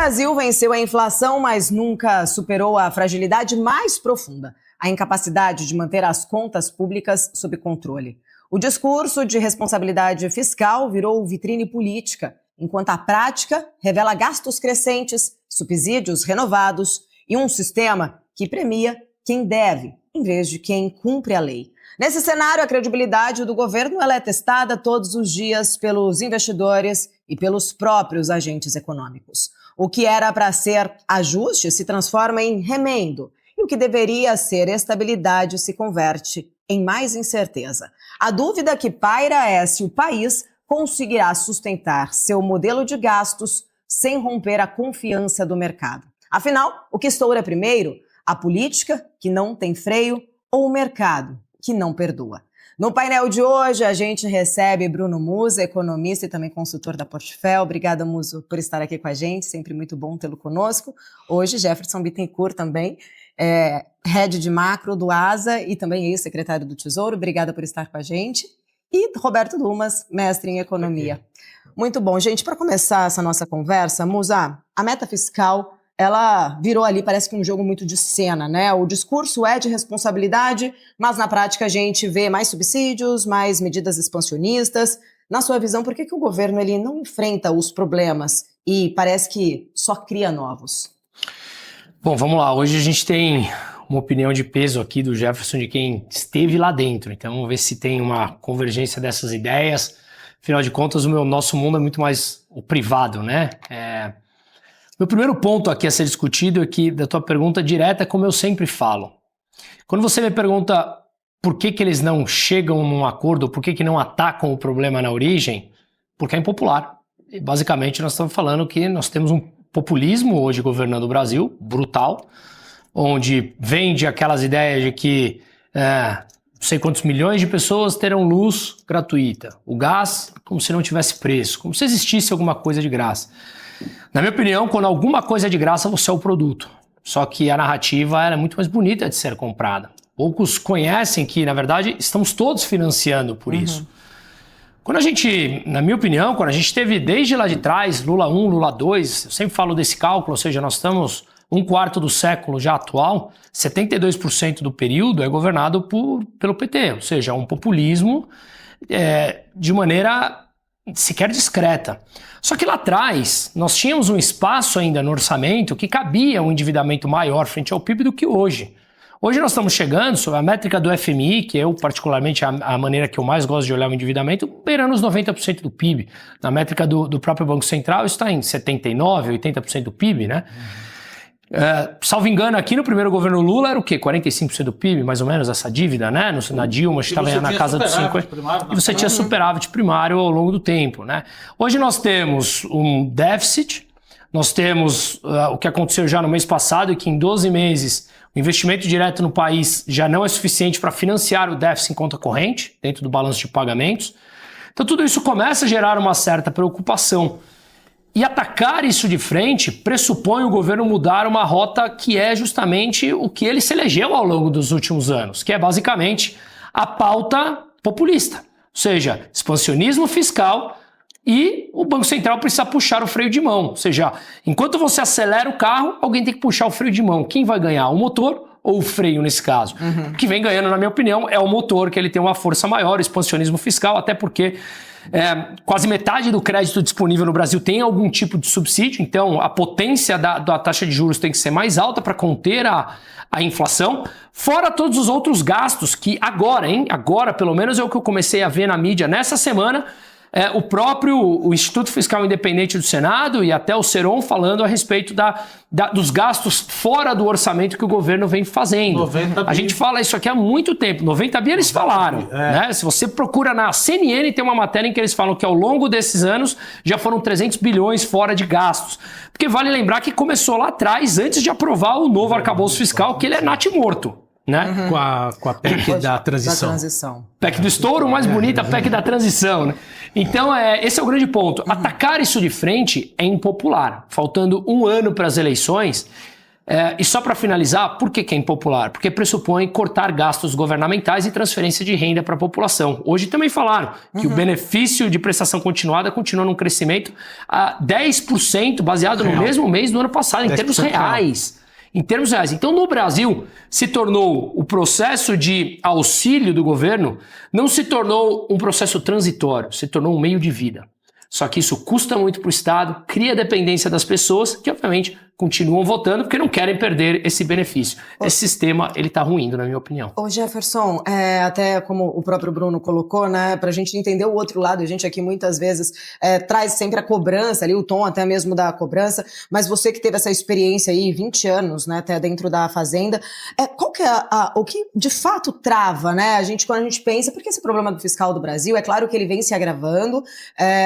Brasil venceu a inflação, mas nunca superou a fragilidade mais profunda, a incapacidade de manter as contas públicas sob controle. O discurso de responsabilidade fiscal virou vitrine política, enquanto a prática revela gastos crescentes, subsídios renovados e um sistema que premia quem deve, em vez de quem cumpre a lei. Nesse cenário, a credibilidade do governo ela é testada todos os dias pelos investidores e pelos próprios agentes econômicos. O que era para ser ajuste se transforma em remendo, e o que deveria ser estabilidade se converte em mais incerteza. A dúvida que paira é se o país conseguirá sustentar seu modelo de gastos sem romper a confiança do mercado. Afinal, o que estoura primeiro? A política, que não tem freio, ou o mercado, que não perdoa? No painel de hoje, a gente recebe Bruno Musa, economista e também consultor da Portfel. Obrigada, Musa, por estar aqui com a gente. Sempre muito bom tê-lo conosco. Hoje, Jefferson Bittencourt também, head de macro do ASA e também ex-secretário do Tesouro. Obrigada por estar com a gente. E Roberto Dumas, mestre em economia. Muito bom. Gente, para começar essa nossa conversa, Musa, a meta fiscal ela virou ali, parece que um jogo muito de cena, né? O discurso é de responsabilidade, mas na prática a gente vê mais subsídios, mais medidas expansionistas. Na sua visão, por que o governo ele não enfrenta os problemas e parece que só cria novos? Bom, vamos lá. Hoje a gente tem uma opinião de peso aqui do Jefferson, de quem esteve lá dentro. Então vamos ver se tem uma convergência dessas ideias. Afinal de contas, nosso mundo é muito mais o privado, né? Meu primeiro ponto aqui a ser discutido é que, da tua pergunta direta, como eu sempre falo. Quando você me pergunta por que eles não chegam num acordo, por que não atacam o problema na origem, porque é impopular. E, basicamente, nós estamos falando que nós temos um populismo hoje governando o Brasil, brutal, onde vende aquelas ideias de que não sei quantos milhões de pessoas terão luz gratuita, o gás como se não tivesse preço, como se existisse alguma coisa de graça. Na minha opinião, quando alguma coisa é de graça, você é o produto. Só que a narrativa é muito mais bonita de ser comprada. Poucos conhecem que, na verdade, estamos todos financiando por isso. Quando a gente, na minha opinião, quando a gente teve desde lá de trás, Lula 1, Lula 2, eu sempre falo desse cálculo, ou seja, nós estamos um quarto do século já atual, 72% do período é governado pelo PT, ou seja, um populismo de maneira sequer discreta. Só que lá atrás, nós tínhamos um espaço ainda no orçamento que cabia um endividamento maior frente ao PIB do que hoje. Hoje nós estamos chegando, sob a métrica do FMI, que eu particularmente a maneira que eu mais gosto de olhar o endividamento, beirando os 90% do PIB. Na métrica do próprio Banco Central está em 79%, 80% do PIB, né? Salvo engano, aqui no primeiro governo Lula era o quê? 45% do PIB, mais ou menos, essa dívida, né? Na Dilma, estava na casa dos 50%. E você tinha superávit primário ao longo do tempo, né? Hoje nós temos um déficit, nós temos o que aconteceu já no mês passado, e que em 12 meses o investimento direto no país já não é suficiente para financiar o déficit em conta corrente, dentro do balanço de pagamentos. Então tudo isso começa a gerar uma certa preocupação. E atacar isso de frente pressupõe o governo mudar uma rota que é justamente o que ele se elegeu ao longo dos últimos anos, que é basicamente a pauta populista. Ou seja, expansionismo fiscal e o Banco Central precisa puxar o freio de mão. Ou seja, enquanto você acelera o carro, alguém tem que puxar o freio de mão. Quem vai ganhar? O motor ou o freio nesse caso? O que vem ganhando, na minha opinião, é o motor, que ele tem uma força maior, o expansionismo fiscal, até porque quase metade do crédito disponível no Brasil tem algum tipo de subsídio, então a potência da taxa de juros tem que ser mais alta para conter a inflação, fora todos os outros gastos que agora pelo menos é o que eu comecei a ver na mídia nessa semana, o Instituto Fiscal Independente do Senado e até o Seron falando a respeito dos gastos fora do orçamento que o governo vem fazendo. A gente fala isso aqui há muito tempo. 90 bi eles falaram. Né? Se você procura na CNN, tem uma matéria em que eles falam que ao longo desses anos já foram 300 bilhões fora de gastos. Porque vale lembrar que começou lá atrás, antes de aprovar o novo arcabouço fiscal, que ele é natimorto. Né? Com a PEC da transição. PEC do estouro, mais bonita, PEC da transição. Né? Então, esse é o grande ponto. Atacar isso de frente é impopular. Faltando um ano para as eleições, E só para finalizar, por que é impopular? Porque pressupõe cortar gastos governamentais e transferência de renda para a população. Hoje também falaram que o benefício de prestação continuada continua num crescimento a 10%, baseado no mesmo mês do ano passado, em termos reais. Em termos reais. Então, no Brasil, se tornou o processo de auxílio do governo, não se tornou um processo transitório, se tornou um meio de vida. Só que isso custa muito para o Estado, cria dependência das pessoas, que obviamente continuam votando porque não querem perder esse benefício. Esse sistema, ele está ruindo, na minha opinião. Ô Jefferson, até como o próprio Bruno colocou, né, para a gente entender o outro lado, a gente aqui muitas vezes traz sempre a cobrança ali, o tom até mesmo da cobrança, mas você que teve essa experiência aí, 20 anos, né, até dentro da Fazenda, qual que é o que de fato trava, né, quando a gente pensa, porque esse problema do fiscal do Brasil, é claro que ele vem se agravando,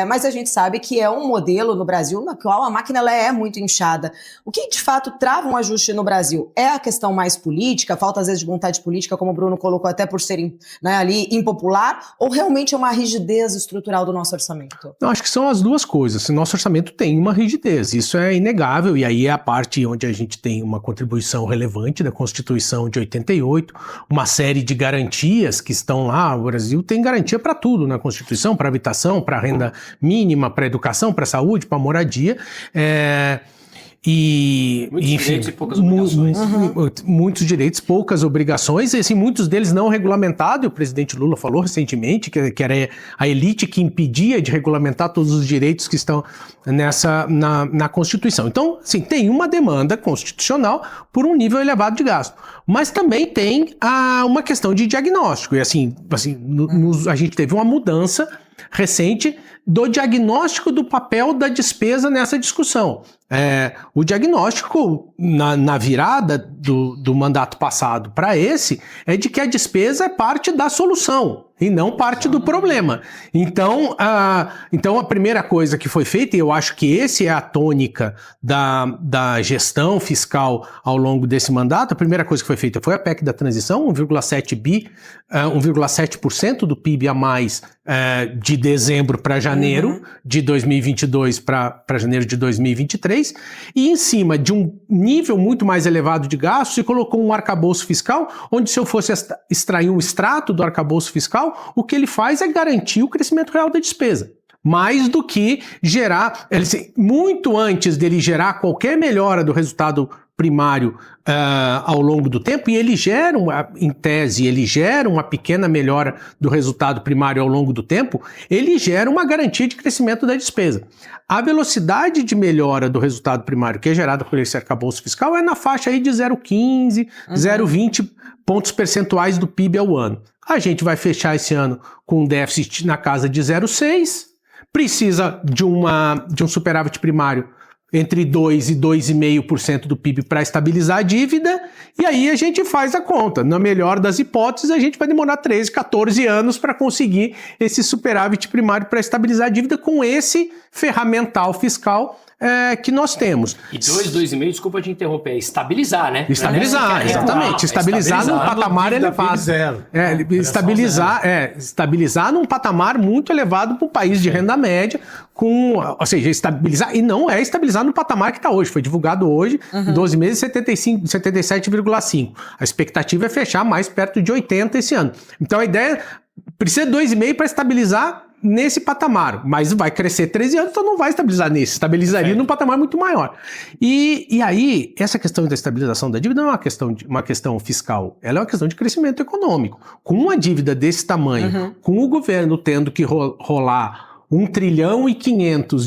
mas a gente sabe que é um modelo no Brasil na qual a máquina ela é muito inchada. O que de fato trava um ajuste no Brasil? É a questão mais política, falta às vezes de vontade política, como o Bruno colocou, até por ser ali impopular, ou realmente é uma rigidez estrutural do nosso orçamento? Eu acho que são as duas coisas. O nosso orçamento tem uma rigidez, isso é inegável, e aí é a parte onde a gente tem uma contribuição relevante da Constituição de 88, uma série de garantias que estão lá. O Brasil tem garantia para tudo na Constituição, para habitação, para renda mínima, para educação, para saúde, para moradia. Muitos direitos e poucas obrigações. Muitos direitos, poucas obrigações, e assim, muitos deles não regulamentados, e o presidente Lula falou recentemente que era a elite que impedia de regulamentar todos os direitos que estão na Constituição. Então, assim, tem uma demanda constitucional por um nível elevado de gasto, mas também tem uma questão de diagnóstico, e a gente teve uma mudança recente do diagnóstico do papel da despesa nessa discussão. O diagnóstico na virada do mandato passado para esse é de que a despesa é parte da solução e não parte do problema. Então a primeira coisa que foi feita, e eu acho que esse é a tônica da gestão fiscal ao longo desse mandato, a primeira coisa que foi feita foi a PEC da transição, 1,7% do PIB a mais de dezembro para janeiro de 2022 para janeiro de 2023, e em cima de um nível muito mais elevado de gasto, se colocou um arcabouço fiscal, onde se eu fosse extrair um extrato do arcabouço fiscal, o que ele faz é garantir o crescimento real da despesa. Mais do que gerar, muito antes dele gerar qualquer melhora do resultado primário ao longo do tempo, e ele gera, em tese, ele gera uma pequena melhora do resultado primário ao longo do tempo, ele gera uma garantia de crescimento da despesa. A velocidade de melhora do resultado primário que é gerada por esse arcabouço fiscal é na faixa aí de 0,15, 0,20 pontos percentuais do PIB ao ano. A gente vai fechar esse ano com um déficit na casa de 0,6, precisa de um superávit primário entre 2% e 2,5% do PIB para estabilizar a dívida, e aí a gente faz a conta. Na melhor das hipóteses, a gente vai demorar 13, 14 anos para conseguir esse superávit primário para estabilizar a dívida com esse ferramental fiscal que nós temos. E 2,5%, desculpa te interromper, é estabilizar, né? Estabilizar, exatamente. Estabilizar num patamar elevado. Estabilizar num patamar muito elevado para o país de renda média, ou seja, estabilizar, e não é estabilizar no patamar que está hoje. Foi divulgado hoje, em 12 meses, 77,5%. A expectativa é fechar mais perto de 80% esse ano. Então a ideia precisa de 2,5% para estabilizar nesse patamar, mas vai crescer 13 anos, então não vai estabilizar nesse, estabilizaria num patamar muito maior. E aí, essa questão da estabilização da dívida não é uma questão fiscal, ela é uma questão de crescimento econômico. Com uma dívida desse tamanho, com o governo tendo que rolar 1,5 trilhão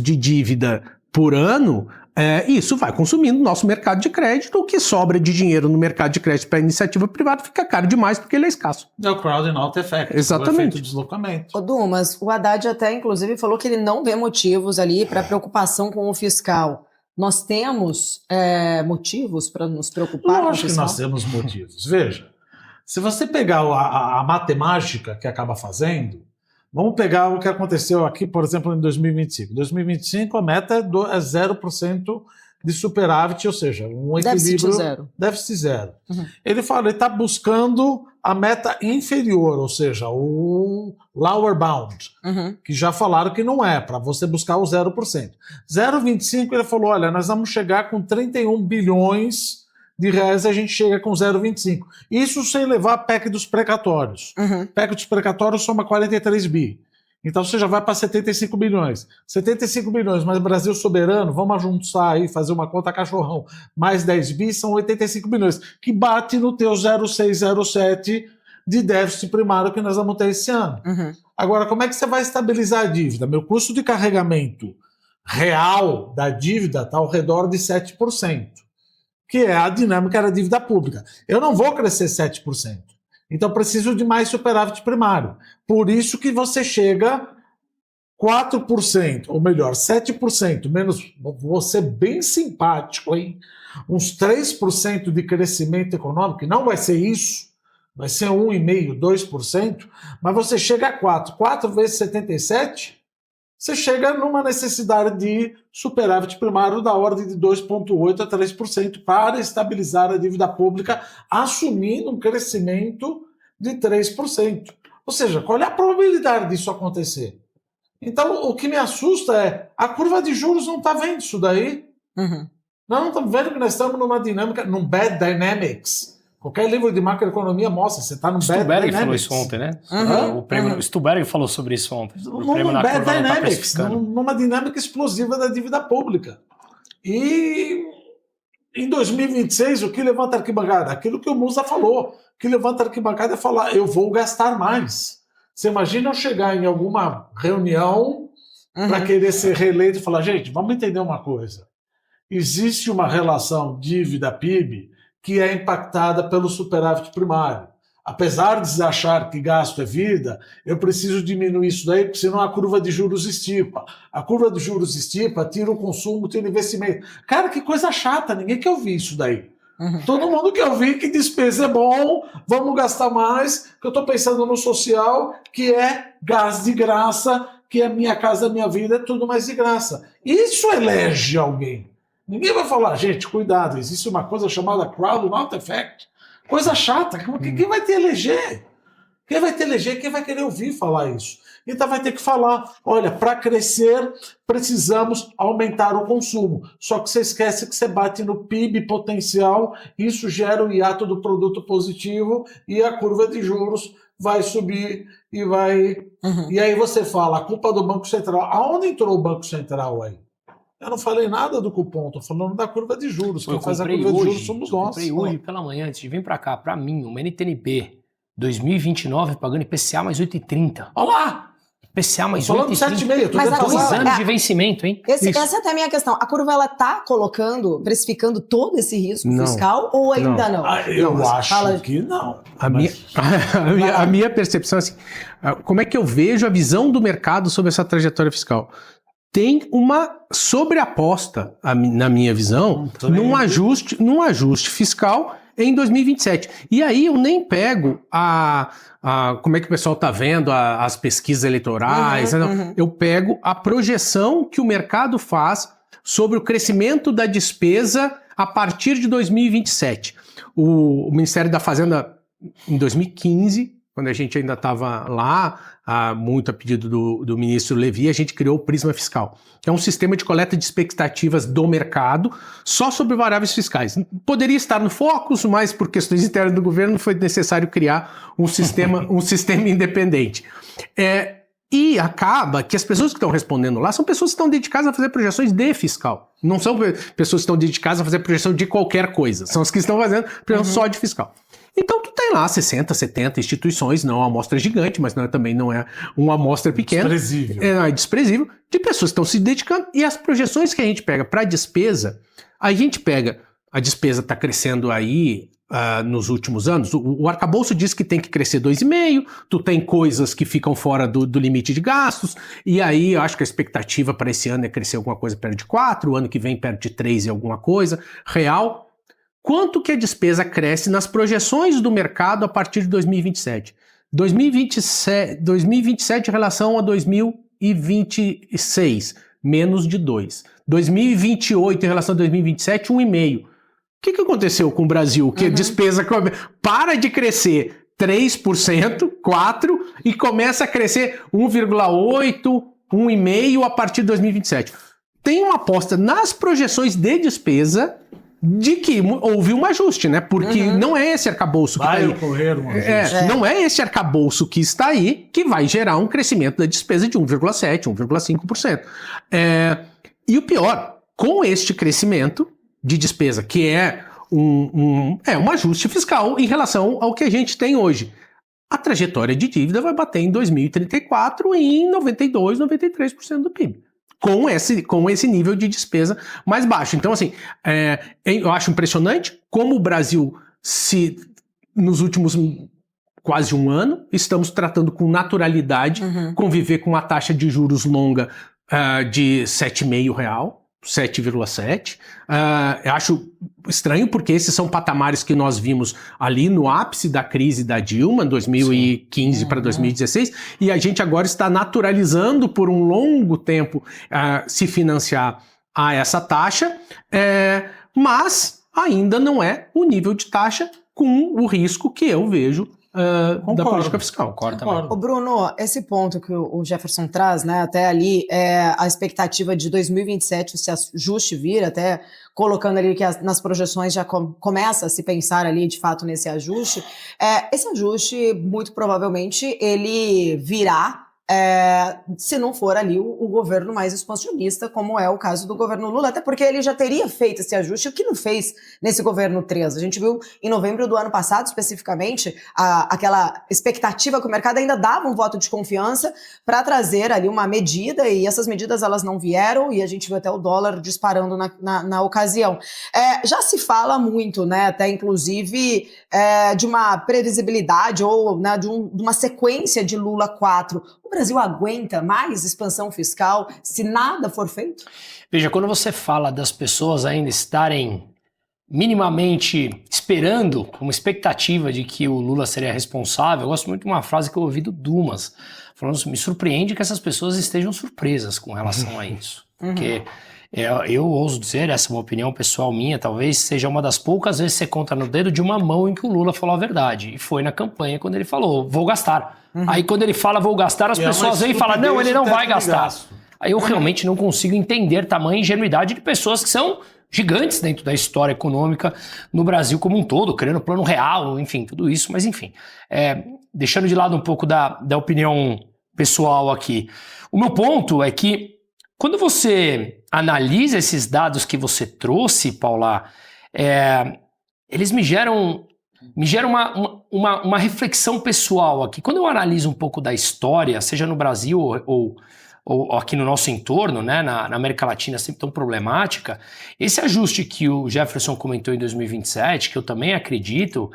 de dívida por ano, isso vai consumindo o nosso mercado de crédito. O que sobra de dinheiro no mercado de crédito para iniciativa privada fica caro demais porque ele é escasso. É o crowding out effect. Exatamente. O efeito de deslocamento. Ô Dumas, o Haddad até inclusive falou que ele não vê motivos ali para preocupação com o fiscal. Nós temos motivos para nos preocupar com o fiscal? Lógico que nós temos motivos. Veja, se você pegar a matemática que acaba fazendo, vamos pegar o que aconteceu aqui, por exemplo, em 2025. Em 2025, a meta é 0% de superávit, ou seja, um equilíbrio... Déficit zero. Ele fala, ele está buscando a meta inferior, ou seja, o lower bound, que já falaram que não é, para você buscar o 0%. 0,25, ele falou, olha, nós vamos chegar com 31 bilhões de reais a gente chega com 0,25. Isso sem levar a PEC dos precatórios. PEC dos precatórios soma 43 bi. Então você já vai para 75 bilhões. 75 bilhões, mas Brasil soberano, vamos juntar aí, fazer uma conta cachorrão, mais 10 bi são 85 bilhões, que bate no teu 0,607 de déficit primário que nós vamos ter esse ano. Agora, como é que você vai estabilizar a dívida? Meu custo de carregamento real da dívida está ao redor de 7%, que é a dinâmica da dívida pública. Eu não vou crescer 7%. Então, preciso de mais superávit primário. Por isso que você chega 4%, ou melhor, 7%, menos, vou ser bem simpático, hein? Uns 3% de crescimento econômico, que não vai ser isso, vai ser 1,5%, 2%, mas você chega a 4%. 4 vezes 77, você chega numa necessidade de superávit primário da ordem de 2,8% a 3% para estabilizar a dívida pública, assumindo um crescimento de 3%. Ou seja, qual é a probabilidade disso acontecer? Então, o que me assusta é a curva de juros não está vendo isso daí. Nós não estamos vendo que nós estamos numa dinâmica, num bad dynamics. Qualquer livro de macroeconomia mostra, você está no bad dynamics. Stuberg falou isso ontem, né? O prêmio, Stuberg falou sobre isso ontem. Num bad dynamics, numa dinâmica explosiva da dívida pública. E em 2026, o que levanta a arquibancada? Aquilo que o Musa falou. O que levanta a arquibancada é falar, eu vou gastar mais. Você imagina eu chegar em alguma reunião para querer ser reeleito e falar, gente, vamos entender uma coisa. Existe uma relação dívida-PIB que é impactada pelo superávit primário. Apesar de achar que gasto é vida, eu preciso diminuir isso daí, porque senão a curva de juros estipa. A curva de juros estipa, tira o consumo, tira o investimento. Cara, que coisa chata, ninguém quer ouvir isso daí. Todo mundo quer ouvir que despesa é bom, vamos gastar mais, que eu estou pensando no social, que é gás de graça, que é minha casa, minha vida, é tudo mais de graça. Isso elege alguém. Ninguém vai falar, gente, cuidado, existe uma coisa chamada crowd-out effect. Coisa chata, quem vai te eleger? Quem vai te eleger? Quem vai querer ouvir falar isso? Então vai ter que falar, olha, para crescer precisamos aumentar o consumo. Só que você esquece que você bate no PIB potencial, isso gera o hiato do produto positivo e a curva de juros vai subir e vai... E aí você fala, a culpa do Banco Central. Aonde entrou o Banco Central aí? Eu não falei nada do cupom, estou falando da curva de juros. Quem faz a curva de juros somos nós. Eu comprei hoje pela manhã, antes de vir para cá, para mim, uma NTNB 2029 pagando IPCA mais 8,30. Olha lá! IPCA mais 8,30. Falando 7,5. Mas Dois anos de vencimento, hein? Essa é até a minha questão. A curva, ela tá precificando todo esse risco fiscal ou ainda não? Eu acho que não. A minha percepção é assim, como é que eu vejo a visão do mercado sobre essa trajetória fiscal? Tem uma sobreaposta, na minha visão, num ajuste fiscal em 2027. E aí eu nem pego como é que o pessoal está vendo as pesquisas eleitorais, eu pego a projeção que o mercado faz sobre o crescimento da despesa a partir de 2027. O Ministério da Fazenda, em 2015, quando a gente ainda estava lá, muito a pedido do ministro Levi, a gente criou o Prisma Fiscal, que é um sistema de coleta de expectativas do mercado só sobre variáveis fiscais. Poderia estar no Focus, mas por questões internas do governo foi necessário criar um sistema independente. E acaba que as pessoas que estão respondendo lá são pessoas que estão dedicadas a fazer projeções de fiscal. Não são pessoas que estão dedicadas a fazer projeção de qualquer coisa. São as que estão fazendo projeção só de fiscal. Então tu tem lá 60, 70 instituições, não é uma amostra gigante, mas também não é uma amostra pequena. Desprezível. É desprezível, de pessoas que estão se dedicando. E as projeções que a gente pega para despesa, a despesa está crescendo aí nos últimos anos. O arcabouço diz que tem que crescer 2,5%, tu tem coisas que ficam fora do limite de gastos, e aí eu acho que a expectativa para esse ano é crescer alguma coisa perto de 4%, o ano que vem perto de 3% e alguma coisa, real. Quanto que a despesa cresce nas projeções do mercado a partir de 2027? 2027 em relação a 2026, menos de 2%. 2028 em relação a 2027, 1,5%. O que aconteceu com o Brasil? Que a despesa para de crescer 3%, 4%, e começa a crescer 1,8%, 1,5% a partir de 2027. Tem uma aposta nas projeções de despesa de que houve um ajuste, né? Porque não é esse arcabouço que está aí. Vai ocorrer um ajuste. Não é esse arcabouço que está aí que vai gerar um crescimento da despesa de 1,7%, 1,5%. E o pior, com este crescimento de despesa, que é um ajuste fiscal em relação ao que a gente tem hoje, a trajetória de dívida vai bater em 2034 em 92%, 93% do PIB. Com esse nível de despesa mais baixo. Então, assim, eu acho impressionante como o Brasil, nos últimos quase um ano, estamos tratando com naturalidade, conviver com uma taxa de juros longa de 7,5 real, 7,7. Eu acho estranho porque esses são patamares que nós vimos ali no ápice da crise da Dilma, 2015 para 2016, e a gente agora está naturalizando por um longo tempo se financiar a essa taxa, mas ainda não é o nível de taxa com o risco que eu vejo da política fiscal. Ô Bruno, esse ponto que o Jefferson traz, né, até ali, a expectativa de 2027, esse ajuste vir, até colocando ali que nas projeções já começa a se pensar ali de fato nesse ajuste, esse ajuste muito provavelmente ele virá se não for ali o governo mais expansionista, como é o caso do governo Lula, até porque ele já teria feito esse ajuste, o que não fez nesse governo 3. A gente viu em novembro do ano passado, especificamente, aquela expectativa que o mercado ainda dava um voto de confiança para trazer ali uma medida, e essas medidas elas não vieram, e a gente viu até o dólar disparando na ocasião. Já se fala muito, né, até inclusive de uma previsibilidade ou né, de uma sequência de Lula 4. O Brasil aguenta mais expansão fiscal se nada for feito? Veja, quando você fala das pessoas ainda estarem minimamente esperando, uma expectativa de que o Lula seria responsável, eu gosto muito de uma frase que eu ouvi do Dumas, falando assim, me surpreende que essas pessoas estejam surpresas com relação a isso. Porque eu ouso dizer, essa é uma opinião pessoal minha, talvez seja uma das poucas vezes que você conta no dedo de uma mão em que o Lula falou a verdade. E foi na campanha quando ele falou, vou gastar. Aí quando ele fala vou gastar, as pessoas vêm e falam, não, ele não vai gastar. Aí eu realmente não consigo entender tamanha ingenuidade de pessoas que são gigantes dentro da história econômica no Brasil como um todo, criando plano real, enfim, tudo isso. Mas enfim, deixando de lado um pouco da opinião pessoal aqui. O meu ponto é que quando você analisa esses dados que você trouxe, Paula, eles me geram uma reflexão pessoal aqui. Quando eu analiso um pouco da história, seja no Brasil ou aqui no nosso entorno, né, na América Latina sempre tão problemática, esse ajuste que o Jefferson comentou em 2027, que eu também acredito,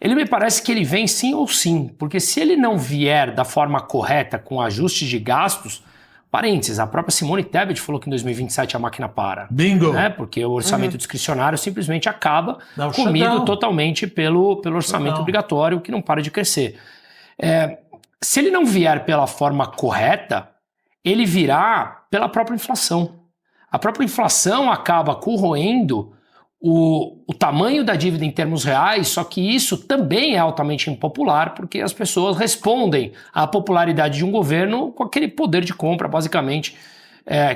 ele me parece que ele vem sim ou sim, porque se ele não vier da forma correta com ajustes de gastos, parênteses, a própria Simone Tebet falou que em 2027 a máquina para. Bingo! Né? Porque o orçamento discricionário simplesmente acaba comido totalmente pelo orçamento obrigatório, que não para de crescer. Se ele não vier pela forma correta, ele virá pela própria inflação. A própria inflação acaba corroendo o tamanho da dívida em termos reais, só que isso também é altamente impopular, porque as pessoas respondem à popularidade de um governo com aquele poder de compra, basicamente,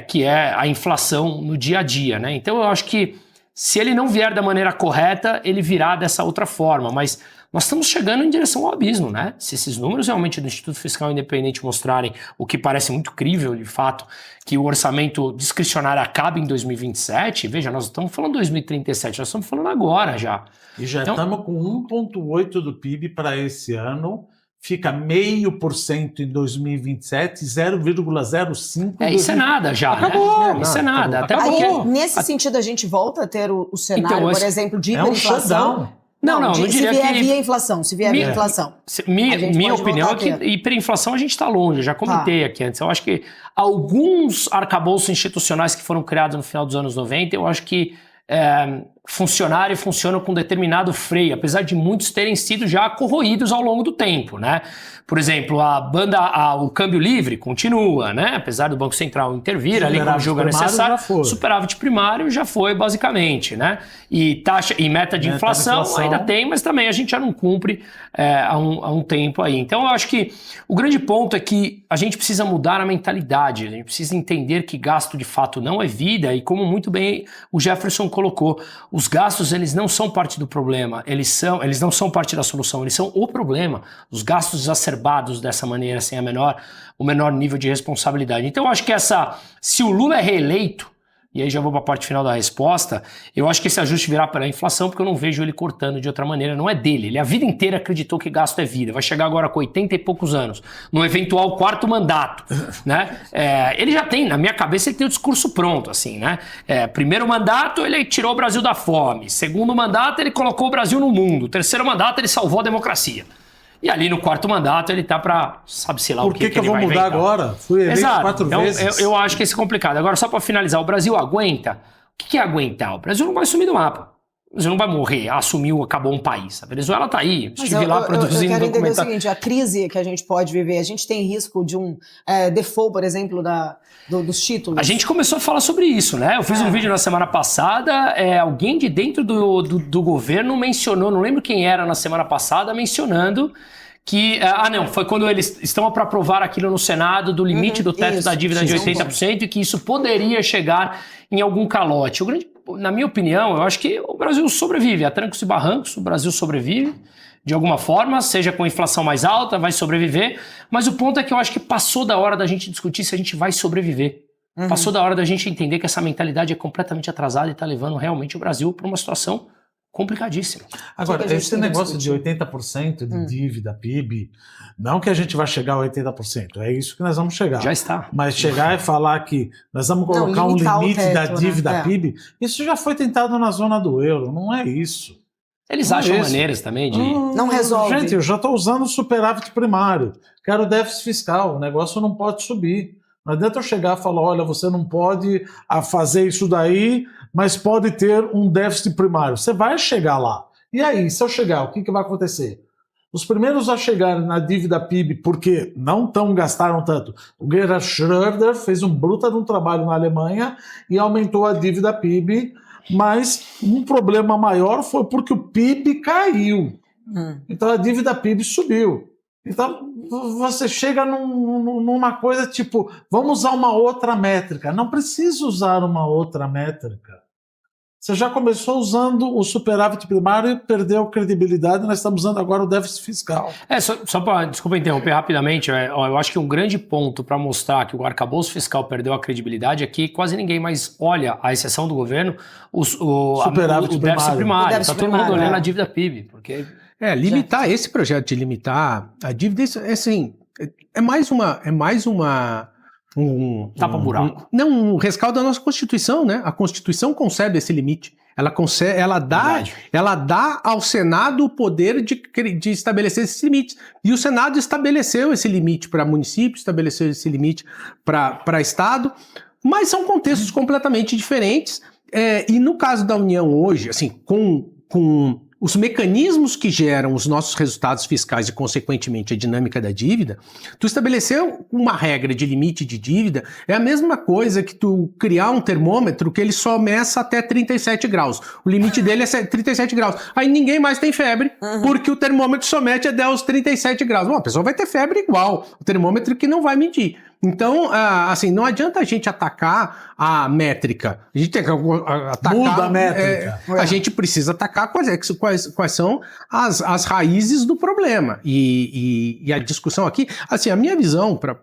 que é a inflação no dia a dia, né? Então eu acho que se ele não vier da maneira correta, ele virá dessa outra forma, mas nós estamos chegando em direção ao abismo, né? Se esses números realmente do Instituto Fiscal Independente mostrarem o que parece muito crível, de fato, que o orçamento discricionário acaba em 2027, veja, nós estamos falando 2037, nós estamos falando agora já. E já estamos com 1,8% do PIB para esse ano, fica 0,5% em 2027, 0,05%. Isso é nada já. Acabou. Isso é nada. Até porque... Aí, nesse sentido, a gente volta a ter o cenário, então, por exemplo, de hiperinflação. Não diria se vier via inflação, via inflação. Minha opinião é que hiperinflação a gente está longe, eu já comentei aqui antes. Eu acho que alguns arcabouços institucionais que foram criados no final dos anos 90, eu acho que funcionaram e funcionam com determinado freio, apesar de muitos terem sido já corroídos ao longo do tempo, né? Por exemplo, o câmbio livre continua, né? Apesar do Banco Central intervir ali quando julga necessário, superávit primário já foi basicamente, né? E taxa e meta de inflação ainda tem, mas também a gente já não cumpre há um tempo aí. Então eu acho que o grande ponto é que a gente precisa mudar a mentalidade, a gente precisa entender que gasto de fato não é vida e como muito bem o Jefferson colocou, Os gastos, eles não são parte do problema, eles não são parte da solução, eles são o problema. Os gastos exacerbados dessa maneira, sem o menor nível de responsabilidade. Então eu acho que se o Lula é reeleito, e aí já vou para a parte final da resposta, eu acho que esse ajuste virá pela inflação, porque eu não vejo ele cortando de outra maneira, não é dele. Ele a vida inteira acreditou que gasto é vida, vai chegar agora com 80 e poucos anos, no eventual 4º mandato, né? Ele já tem, na minha cabeça, ele tem o discurso pronto, assim, né? Primeiro mandato, ele tirou o Brasil da fome. Segundo mandato, ele colocou o Brasil no mundo. Terceiro mandato, ele salvou a democracia. E ali no 4º mandato ele tá para sabe-se lá o que eu vou mudar agora? Fui eleito 4 vezes. Eu acho que esse é complicado. Agora, só para finalizar, o Brasil aguenta? O que é aguentar? O Brasil não vai sumir do mapa. O Brasil não vai morrer, assumiu, acabou um país. A Venezuela tá aí, estive lá produzindo eu quero entender o documentário. seguinte, a crise que a gente pode viver, a gente tem risco de um default, por exemplo, dos títulos? A gente começou a falar sobre isso, né? Eu fiz um vídeo na semana passada, alguém de dentro do governo mencionou, não lembro quem era na semana passada, mencionando que... foi quando eles estão para aprovar aquilo no Senado do limite do teto da dívida de 80% e que isso poderia chegar em algum calote. Na minha opinião, eu acho que o Brasil sobrevive, a trancos e barrancos, o Brasil sobrevive de alguma forma, seja com inflação mais alta, vai sobreviver, mas o ponto é que eu acho que passou da hora da gente discutir se a gente vai sobreviver. Passou da hora da gente entender que essa mentalidade é completamente atrasada e está levando realmente o Brasil para uma situação complicadíssimo. Agora, esse negócio de 80% de dívida, PIB, não que a gente vai chegar a 80%, é isso que nós vamos chegar. Já está. Mas chegar e falar que nós vamos colocar um limite da dívida PIB, isso já foi tentado na zona do euro, não é isso. Eles acham maneiras também de... Não resolve. Gente, eu já estou usando o superávit primário, quero déficit fiscal, o negócio não pode subir. Não adianta eu chegar e falar, olha, você não pode fazer isso daí, mas pode ter um déficit primário. Você vai chegar lá. E aí, se eu chegar, o que vai acontecer? Os primeiros a chegarem na dívida PIB, porque não gastaram tanto. O Gerhard Schröder fez um bruta de um trabalho na Alemanha e aumentou a dívida PIB, mas um problema maior foi porque o PIB caiu. Então a dívida PIB subiu. Então você chega numa coisa tipo, vamos usar uma outra métrica. Não precisa usar uma outra métrica. Você já começou usando o superávit primário e perdeu credibilidade, nós estamos usando agora o déficit fiscal. Só para, desculpa interromper rapidamente, eu acho que um grande ponto para mostrar que o arcabouço fiscal perdeu a credibilidade é que quase ninguém mais olha, à exceção do governo, o déficit primário. Está todo mundo olhando a dívida PIB. Porque... limitar esse projeto de limitar a dívida, assim, é mais uma tapa-buraco. Um rescaldo da nossa Constituição, né? A Constituição concebe esse limite. Ela dá ao Senado o poder de estabelecer esses limites. E o Senado estabeleceu esse limite para município, estabeleceu esse limite para Estado, mas são contextos completamente diferentes. E no caso da União hoje, assim, com os mecanismos que geram os nossos resultados fiscais e, consequentemente, a dinâmica da dívida, tu estabelecer uma regra de limite de dívida é a mesma coisa que tu criar um termômetro que ele só meça até 37 graus. O limite dele é 37 graus. Aí ninguém mais tem febre, porque o termômetro só mede até os 37 graus. Bom, a pessoa vai ter febre igual, o termômetro que não vai medir. Então, assim, não adianta a gente atacar a métrica. A gente tem que atacar... Muda a métrica. A gente precisa atacar quais são as raízes do problema. E a discussão aqui... Assim, a minha visão para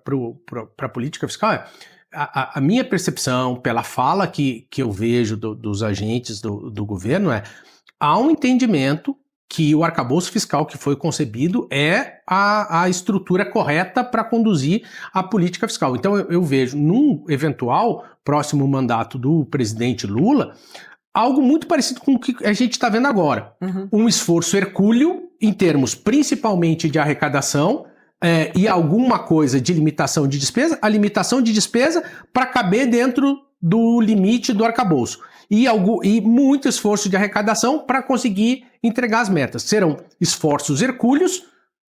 a política fiscal é... A minha percepção, pela fala que eu vejo dos agentes do governo há um entendimento que o arcabouço fiscal que foi concebido é a estrutura correta para conduzir a política fiscal. Então eu vejo num eventual próximo mandato do presidente Lula algo muito parecido com o que a gente está vendo agora. Um esforço hercúleo em termos principalmente de arrecadação e alguma coisa de limitação de despesa, a limitação de despesa para caber dentro do limite do arcabouço. E muito esforço de arrecadação para conseguir entregar as metas. Serão esforços hercúleos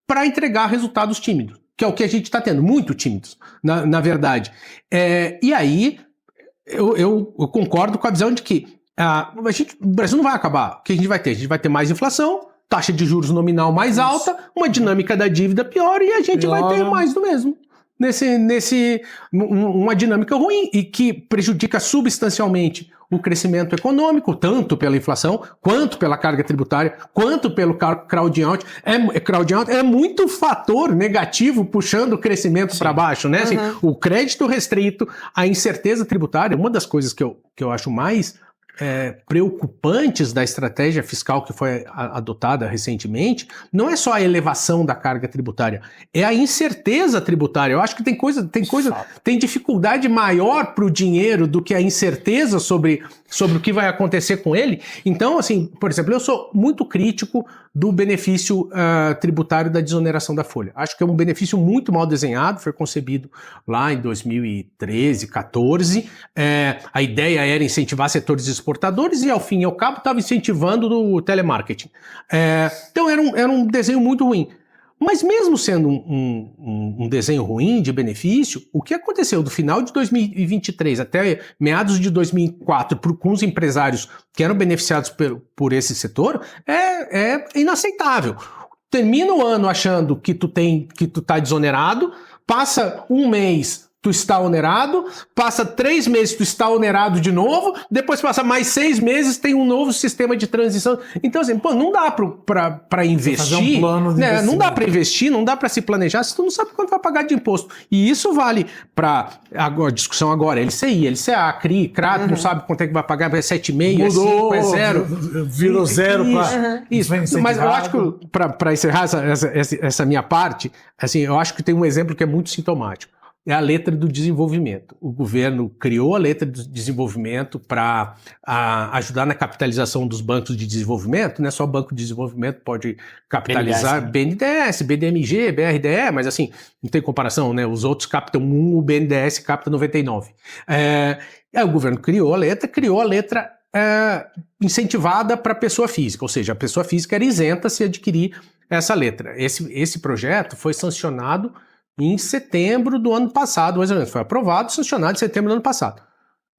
para entregar resultados tímidos, que é o que a gente está tendo, muito tímidos, na verdade. E aí, eu concordo com a visão de que o Brasil não vai acabar. O que a gente vai ter? A gente vai ter mais inflação, taxa de juros nominal mais alta, uma dinâmica da dívida pior e a gente vai ter mais do mesmo. uma dinâmica ruim e que prejudica substancialmente o crescimento econômico, tanto pela inflação, quanto pela carga tributária, quanto pelo crowding out. Crowding out é muito fator negativo puxando o crescimento para baixo, né? Assim, o crédito restrito, a incerteza tributária, uma das coisas que eu acho mais preocupantes da estratégia fiscal que foi adotada recentemente, não é só a elevação da carga tributária, é a incerteza tributária. Eu acho que tem dificuldade maior para o dinheiro do que a incerteza sobre o que vai acontecer com ele. Então, assim, por exemplo, eu sou muito crítico do benefício tributário da desoneração da folha. Acho que é um benefício muito mal desenhado, foi concebido lá em 2013, 14. A ideia era incentivar setores exportadores e, ao fim e ao cabo, estava incentivando o telemarketing. Então, era um desenho muito ruim. Mas mesmo sendo um desenho ruim de benefício, o que aconteceu do final de 2023 até meados de 2004 com os empresários que eram beneficiados por esse setor é inaceitável. Termina o ano achando que tu tá desonerado, passa um mês, tu está onerado, passa 3 meses, tu está onerado de novo, depois passa mais 6 meses, tem um novo sistema de transição. Então, assim, não dá para investir, fazer um plano de né? Não dá para investir, não dá para se planejar se tu não sabe quanto vai pagar de imposto. E isso vale para a discussão agora, LCI, LCA, CRI, CRA, não sabe quanto é que vai pagar, é 7,5, é 5, é 0. Virou 0 para... Isso, mas eu acho que, para encerrar essa minha parte, assim, eu acho que tem um exemplo que é muito sintomático. É a letra do desenvolvimento. O governo criou a letra do desenvolvimento para ajudar na capitalização dos bancos de desenvolvimento, né? Só o Banco de Desenvolvimento pode capitalizar BNDES, BDMG, BRDE, mas assim, não tem comparação, né? Os outros captam 1, o BNDES capta 99. O governo criou a letra incentivada para a pessoa física, ou seja, a pessoa física era isenta se adquirir essa letra. Esse projeto foi sancionado em setembro do ano passado, mais ou menos. Foi aprovado e sancionado em setembro do ano passado.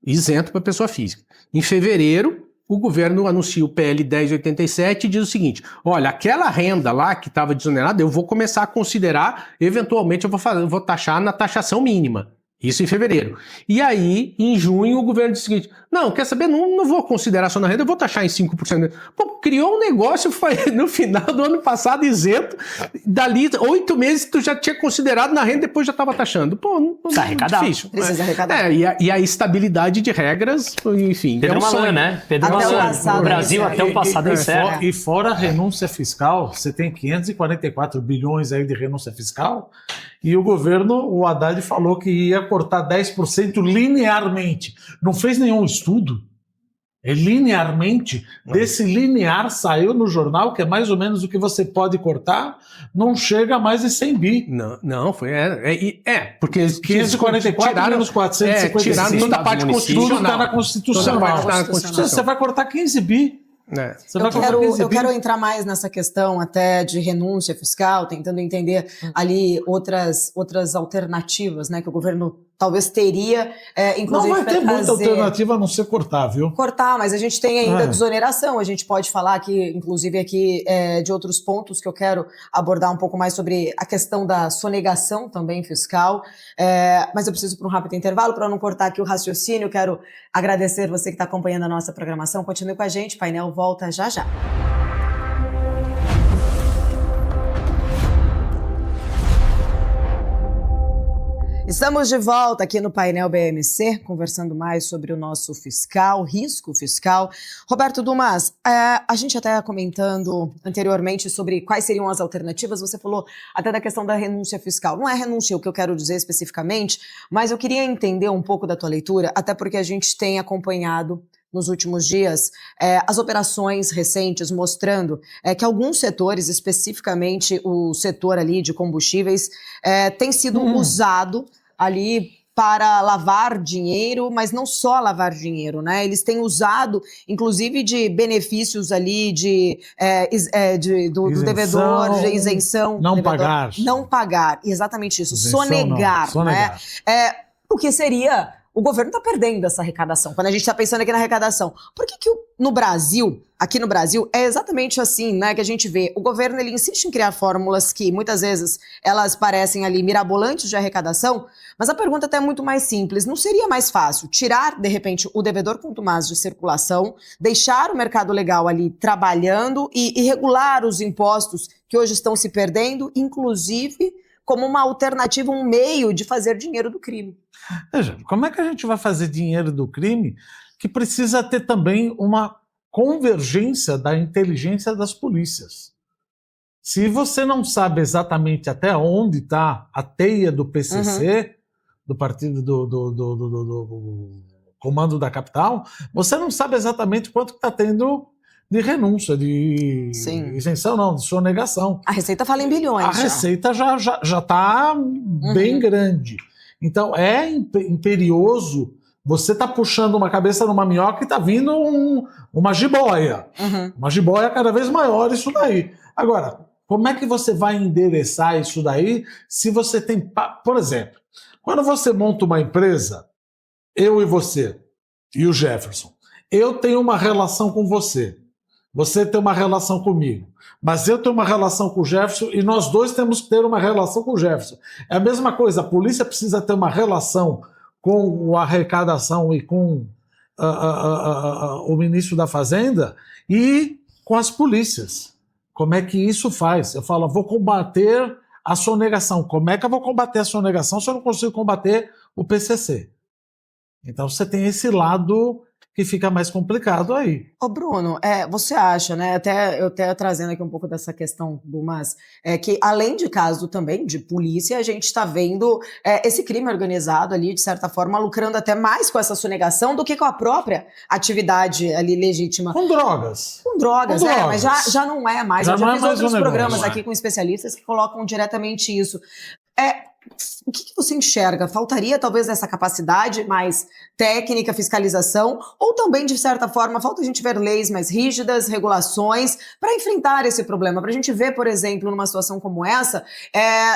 Isento para pessoa física. Em fevereiro, o governo anuncia o PL 1087 e diz o seguinte: olha, aquela renda lá que estava desonerada, eu vou começar a considerar, eventualmente eu vou taxar na taxação mínima. Isso em fevereiro. E aí, em junho, o governo diz o seguinte: não, quer saber? Não vou considerar só na renda, eu vou taxar em 5%. Pô, criou um negócio, foi no final do ano passado isento, dali 8 meses tu já tinha considerado na renda, depois já estava taxando. Pô, Precisa arrecadar. Precisa arrecadar. E a estabilidade de regras, enfim. Pedro Malan, né? Pedro Malan. O Brasil até o passado encerra. E fora a renúncia fiscal, você tem 544 bilhões aí de renúncia fiscal, e o governo, o Haddad falou que ia cortar 10% linearmente. Não fez nenhum estudo. É linearmente. Desse linear saiu no jornal, que é mais ou menos o que você pode cortar, não chega a mais de 100 bi. Não, foi... porque 544 tiraram menos 455. Tiraram toda a parte constitucional. Tudo está na Constitucional. Você vai cortar 15 bi. Eu quero entrar mais nessa questão até de renúncia fiscal, tentando entender ali outras alternativas, né, que o governo talvez teria, inclusive. Não vai ter muita alternativa a não ser cortar, viu? Cortar, mas a gente tem ainda desoneração, a gente pode falar aqui, inclusive aqui, de outros pontos que eu quero abordar um pouco mais sobre a questão da sonegação também fiscal, mas eu preciso para um rápido intervalo, para não cortar aqui o raciocínio. Quero agradecer você que está acompanhando a nossa programação, continue com a gente, painel volta já já. Estamos de volta aqui no painel BMC, conversando mais sobre o nosso risco fiscal. Roberto Dumas, a gente até comentando anteriormente sobre quais seriam as alternativas, você falou até da questão da renúncia fiscal. Não é renúncia o que eu quero dizer especificamente, mas eu queria entender um pouco da tua leitura, até porque a gente tem acompanhado nos últimos dias, as operações recentes mostrando que alguns setores, especificamente o setor ali de combustíveis, tem sido usado ali para lavar dinheiro, mas não só lavar dinheiro, né? Eles têm usado, inclusive, de benefícios ali do devedor, de isenção. Não devedor, pagar. Não pagar, exatamente isso. Isenção, sonegar, não. né? O que seria o governo está perdendo essa arrecadação. Quando a gente está pensando aqui na arrecadação, por que no Brasil, aqui no Brasil, é exatamente assim, né, que a gente vê? O governo, ele insiste em criar fórmulas que muitas vezes elas parecem ali mirabolantes de arrecadação, mas a pergunta até é muito mais simples. Não seria mais fácil tirar, de repente, o devedor contumaz de circulação, deixar o mercado legal ali trabalhando e regular os impostos que hoje estão se perdendo, inclusive como uma alternativa, um meio de fazer dinheiro do crime? Veja, como é que a gente vai fazer dinheiro do crime que precisa ter também uma convergência da inteligência das polícias? Se você não sabe exatamente até onde está a teia do PCC, do Partido do Comando da Capital, você não sabe exatamente quanto está tendo de renúncia, de isenção, não, de sonegação. A Receita fala em bilhões. A Receita já está bem grande. Então, é imperioso você tá puxando uma cabeça numa minhoca e tá vindo uma jiboia. Uma jiboia cada vez maior, isso daí. Agora, como é que você vai endereçar isso daí se você tem... Por exemplo, quando você monta uma empresa, eu e você, e o Jefferson, eu tenho uma relação com você, você tem uma relação comigo, mas eu tenho uma relação com o Jefferson e nós dois temos que ter uma relação com o Jefferson. É a mesma coisa, a polícia precisa ter uma relação com a arrecadação e com o ministro da Fazenda e com as polícias. Como é que isso faz? Eu falo, vou combater a sonegação. Como é que eu vou combater a sonegação se eu não consigo combater o PCC? Então você tem esse lado que fica mais complicado aí. Ô Bruno, você acha, né, eu até trazendo aqui um pouco dessa questão do Mas, que além de caso também de polícia, a gente está vendo esse crime organizado ali, de certa forma, lucrando até mais com essa sonegação do que com a própria atividade ali legítima. Com drogas. Com drogas, mas já não é mais. Já eu já não fiz é mais outros um programas negócio, aqui com especialistas que colocam diretamente isso. O que você enxerga? Faltaria talvez essa capacidade mais técnica, fiscalização, ou também, de certa forma, falta a gente ver leis mais rígidas, regulações, para enfrentar esse problema, para a gente ver, por exemplo, numa situação como essa,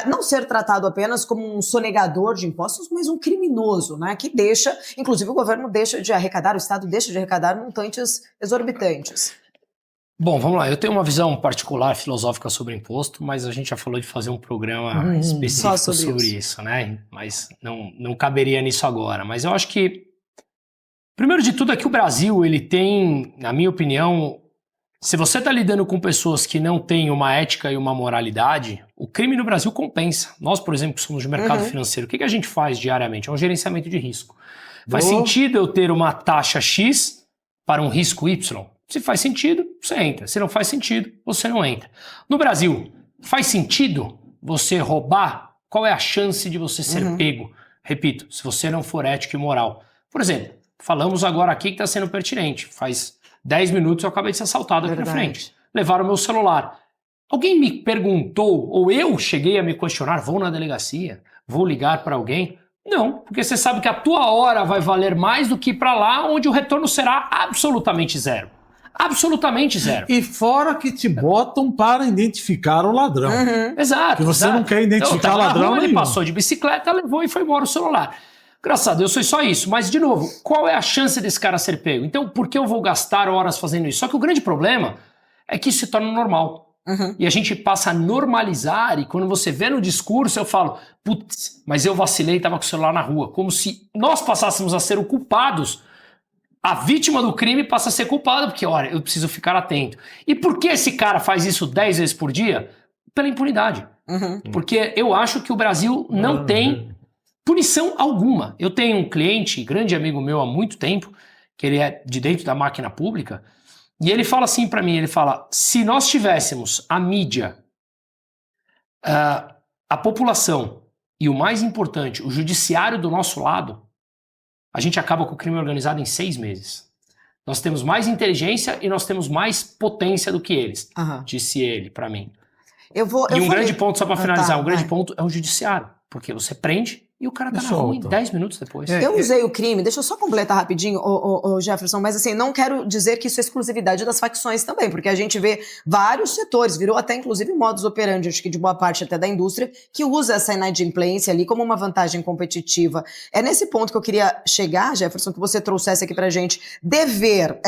não ser tratado apenas como um sonegador de impostos, mas um criminoso, né? Que deixa, inclusive o governo deixa de arrecadar, o Estado deixa de arrecadar montantes exorbitantes. Bom, vamos lá. Eu tenho uma visão particular, filosófica sobre imposto, mas a gente já falou de fazer um programa específico sobre isso, né? Mas não caberia nisso agora. Mas eu acho que, primeiro de tudo, é que o Brasil, ele tem, na minha opinião, se você está lidando com pessoas que não têm uma ética e uma moralidade, o crime no Brasil compensa. Nós, por exemplo, que somos de mercado financeiro, o que a gente faz diariamente? É um gerenciamento de risco. Faz sentido eu ter uma taxa X para um risco Y? Se faz sentido, você entra. Se não faz sentido, você não entra. No Brasil, faz sentido você roubar? Qual é a chance de você ser pego? Repito, se você não for ético e moral. Por exemplo, falamos agora aqui que está sendo pertinente. Faz 10 minutos eu acabei de ser assaltado aqui na frente. Levaram o meu celular. Alguém me perguntou, ou eu cheguei a me questionar, vou na delegacia? Vou ligar para alguém? Não, porque você sabe que a tua hora vai valer mais do que ir para lá, onde o retorno será absolutamente zero. Absolutamente zero. E fora que te botam para identificar o ladrão. Exato. Que você não quer identificar ladrão nenhum. Ele nenhum. passou de bicicleta, levou e foi embora o celular. Graças a Deus foi só isso. Mas, de novo, qual é a chance desse cara ser pego? Então, por que eu vou gastar horas fazendo isso? Só que o grande problema é que isso se torna normal. E a gente passa a normalizar, e quando você vê no discurso, eu falo, putz, mas eu vacilei e estava com o celular na rua. Como se nós passássemos a ser o culpados. A vítima do crime passa a ser culpada, porque, olha, eu preciso ficar atento. E por que esse cara faz isso 10 vezes por dia? Pela impunidade. Porque eu acho que o Brasil não tem punição alguma. Eu tenho um cliente, grande amigo meu há muito tempo, que ele é de dentro da máquina pública, e ele fala assim pra mim, ele fala, se nós tivéssemos a mídia, a população e o mais importante, o judiciário do nosso lado, a gente acaba com o crime organizado em 6 meses. Nós temos mais inteligência e nós temos mais potência do que eles, disse ele pra mim. Grande ponto, só pra finalizar, grande ponto é o judiciário, porque você prende e e o cara tá Me na rua em solta. 10 minutos depois. Eu usei o crime, deixa eu só completar rapidinho, ô Jefferson, mas assim, não quero dizer que isso é exclusividade das facções também, porque a gente vê vários setores, virou até inclusive modus operandi, acho que de boa parte até da indústria, que usa essa inadimplência ali como uma vantagem competitiva. É nesse ponto que eu queria chegar, Jefferson, que você trouxesse aqui pra gente, dever,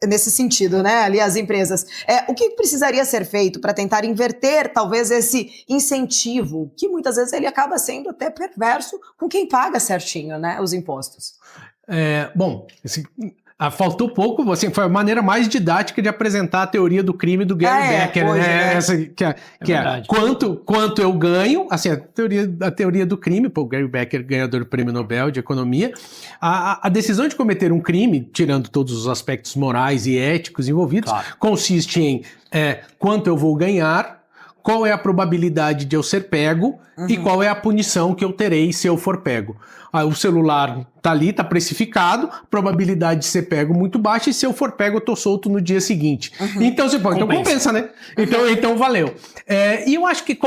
nesse sentido, né, ali as empresas. O que precisaria ser feito para tentar inverter, talvez, esse incentivo, que muitas vezes ele acaba sendo até perverso com quem paga certinho, né, os impostos? Bom, faltou pouco, assim, foi a maneira mais didática de apresentar a teoria do crime do Gary Becker, hoje, né? né? Essa, que é verdade. quanto eu ganho, assim, a teoria do crime, pô, o Gary Becker, ganhador do Prêmio Nobel de Economia, a decisão de cometer um crime, tirando todos os aspectos morais e éticos envolvidos, Claro. consiste em quanto eu vou ganhar, qual é a probabilidade de eu ser pego e qual é a punição que eu terei se eu for pego. O celular tá ali, tá precificado, probabilidade de ser pego muito baixa, e se eu for pego eu tô solto no dia seguinte. Então você pode, então compensa, né? Então valeu. E eu acho que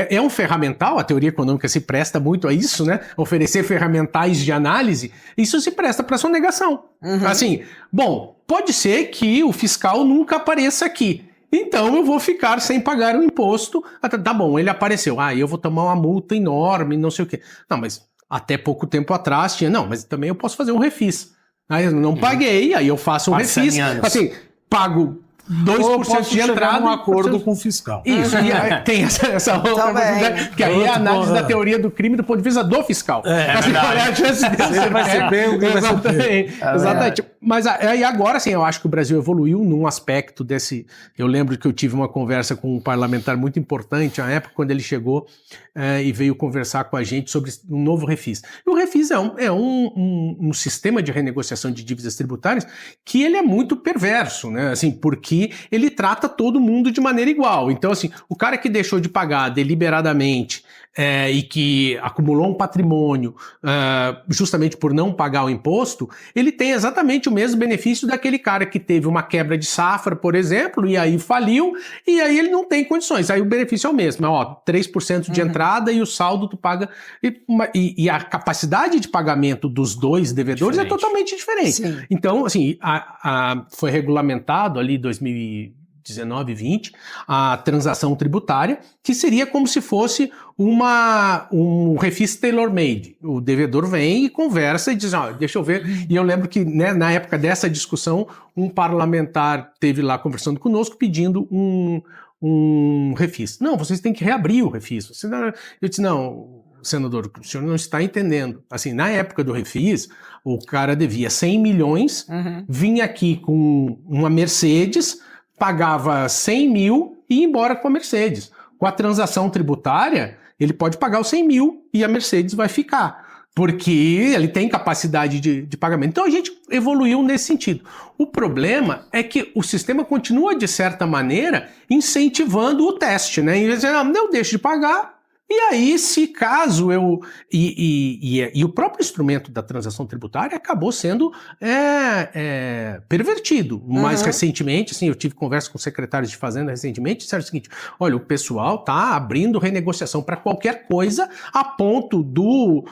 é um ferramental, a teoria econômica se presta muito a isso, né? Oferecer ferramentais de análise, isso se presta para sonegação. Assim, bom, pode ser que o fiscal nunca apareça aqui. Então eu vou ficar sem pagar o imposto. Tá bom, ele apareceu. Eu vou tomar uma multa enorme, não sei o quê. Não, mas até pouco tempo atrás tinha. Não, mas também eu posso fazer um refis. Aí eu não paguei, aí eu faço um refis. Assim, pago 2% de entrada. Um acordo com o fiscal. Isso, e aí tem essa outra possibilidade, que aí é a análise da teoria do crime do ponto de vista do fiscal. Assim, a chance Você vai ser bem, alguém vai ser bem. Exatamente. Mas aí agora, assim, eu acho que o Brasil evoluiu num aspecto desse... Eu lembro que eu tive uma conversa com um parlamentar muito importante na época, quando ele chegou e veio conversar com a gente sobre um novo refis. E o refis é um sistema de renegociação de dívidas tributárias que ele é muito perverso, né? Assim, porque ele trata todo mundo de maneira igual. Então, assim, o cara que deixou de pagar deliberadamente e que acumulou um patrimônio justamente por não pagar o imposto, ele tem exatamente o mesmo benefício daquele cara que teve uma quebra de safra, por exemplo, e aí faliu, e aí ele não tem condições. Aí o benefício é o mesmo, 3% de entrada e o saldo tu paga. E a capacidade de pagamento dos dois devedores é totalmente diferente. Sim. Então, assim, foi regulamentado ali em 2019, 20, a transação tributária, que seria como se fosse um refis tailor-made. O devedor vem e conversa e diz, deixa eu ver. E eu lembro que, né, na época dessa discussão, um parlamentar esteve lá conversando conosco pedindo um refis. Não, vocês têm que reabrir o refis. Eu disse, não, senador, o senhor não está entendendo. Assim, na época do refis, o cara devia 100 milhões, vinha aqui com uma Mercedes, pagava 100 mil e ia embora com a Mercedes. Com a transação tributária, ele pode pagar os 100 mil e a Mercedes vai ficar, porque ele tem capacidade de pagamento. Então a gente evoluiu nesse sentido. O problema é que o sistema continua, de certa maneira, incentivando o teste, né? Em vez de dizer, não, eu deixo de pagar. E aí, se caso eu... E o próprio instrumento da transação tributária acabou sendo pervertido. Mais recentemente, assim, eu tive conversa com secretários de Fazenda recentemente, disseram o seguinte, olha, o pessoal está abrindo renegociação para qualquer coisa a ponto do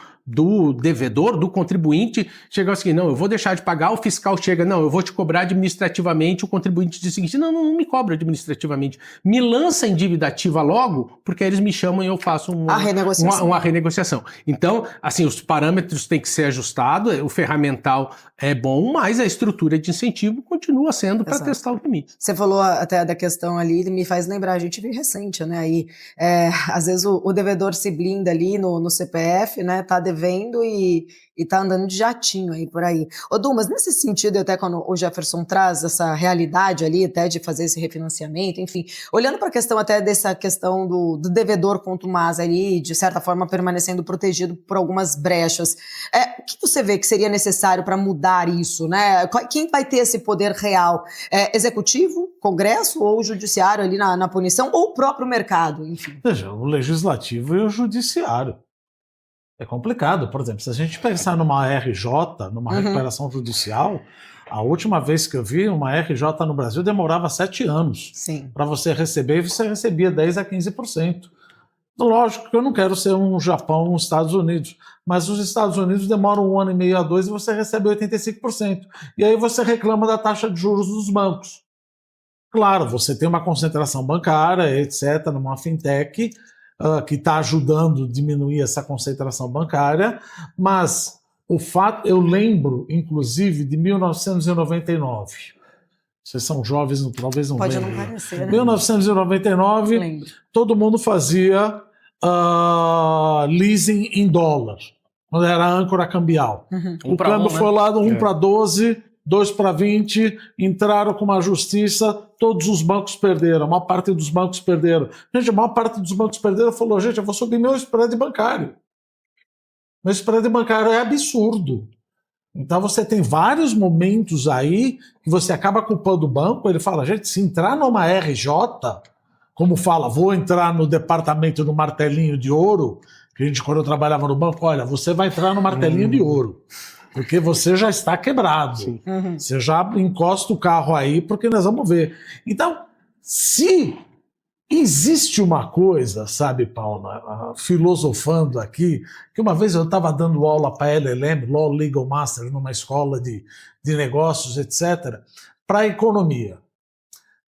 devedor, do contribuinte, chega assim, não, eu vou deixar de pagar, o fiscal chega, não, eu vou te cobrar administrativamente, o contribuinte diz o seguinte, não me cobra administrativamente, me lança em dívida ativa logo, porque aí eles me chamam e eu faço uma renegociação. Então, assim, os parâmetros têm que ser ajustados, o ferramental é bom, mas a estrutura de incentivo continua sendo para testar o limite. Você falou até da questão ali, me faz lembrar, a gente viu recente, né, aí, às vezes o devedor se blinda ali no CPF, né, tá devendo e tá andando de jatinho aí por aí. Ô Dumas, nesse sentido, até quando o Jefferson traz essa realidade ali, até de fazer esse refinanciamento, enfim, olhando para a questão até dessa questão do devedor contumaz ali, de certa forma permanecendo protegido por algumas brechas, o que você vê que seria necessário para mudar isso, né? Quem vai ter esse poder real? Executivo, Congresso ou Judiciário ali na punição, ou o próprio mercado, enfim? Veja, o Legislativo e o Judiciário. É complicado, por exemplo, se a gente pensar numa RJ, numa recuperação judicial, a última vez que eu vi uma RJ no Brasil demorava 7 anos para você receber, e você recebia 10% a 15%. Lógico que eu não quero ser um Japão, uns Estados Unidos, mas os Estados Unidos demoram 1 ano e meio a 2 e você recebe 85%. E aí você reclama da taxa de juros dos bancos. Claro, você tem uma concentração bancária, etc., numa fintech, que está ajudando a diminuir essa concentração bancária, mas o fato, eu lembro, inclusive, de 1999. Vocês são jovens, talvez não Pode lembrem. não parecer, né? 1999, Lembro. todo mundo fazia leasing em dólar, quando era âncora cambial. Um O pra câmbio um, né? foi lá do 1 para 12, 2 para 20, entraram com uma justiça, todos os bancos perderam, a maior parte dos bancos perderam. Gente, a maior parte dos bancos perderam, falou, gente, eu vou subir meu spread bancário. Meu spread bancário é absurdo. Então você tem vários momentos aí que você acaba culpando o banco, ele fala, gente, se entrar numa RJ, como fala, vou entrar no departamento do martelinho de ouro, que a gente, quando eu trabalhava no banco, olha, você vai entrar no martelinho de ouro, porque você já está quebrado. Você já encosta o carro aí, porque nós vamos ver. Então, se existe uma coisa, sabe, Paula, filosofando aqui, que uma vez eu estava dando aula para a LLM, Law Legal Master, numa escola de negócios, etc., para a economia.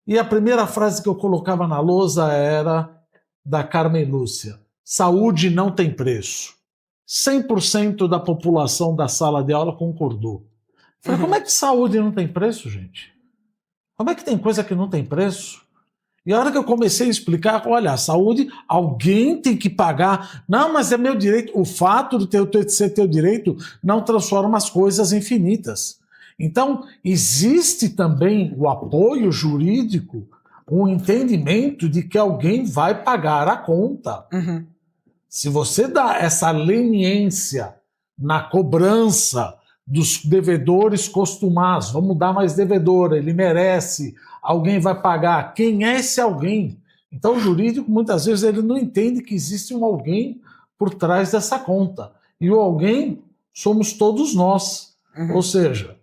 E a primeira frase que eu colocava na lousa era da Carmen Lúcia: saúde não tem preço. 100% da população da sala de aula concordou. Falei, como é que saúde não tem preço, gente? Como é que tem coisa que não tem preço? E a hora que eu comecei a explicar, olha, a saúde, alguém tem que pagar. Não, mas é meu direito. O fato de ser teu direito não transforma as coisas infinitas. Então, existe também o apoio jurídico, o entendimento de que alguém vai pagar a conta. Se você dá essa leniência na cobrança dos devedores costumados, vamos dar mais devedor, ele merece, alguém vai pagar. Quem é esse alguém? Então o jurídico muitas vezes ele não entende que existe um alguém por trás dessa conta. E o alguém somos todos nós. Ou seja,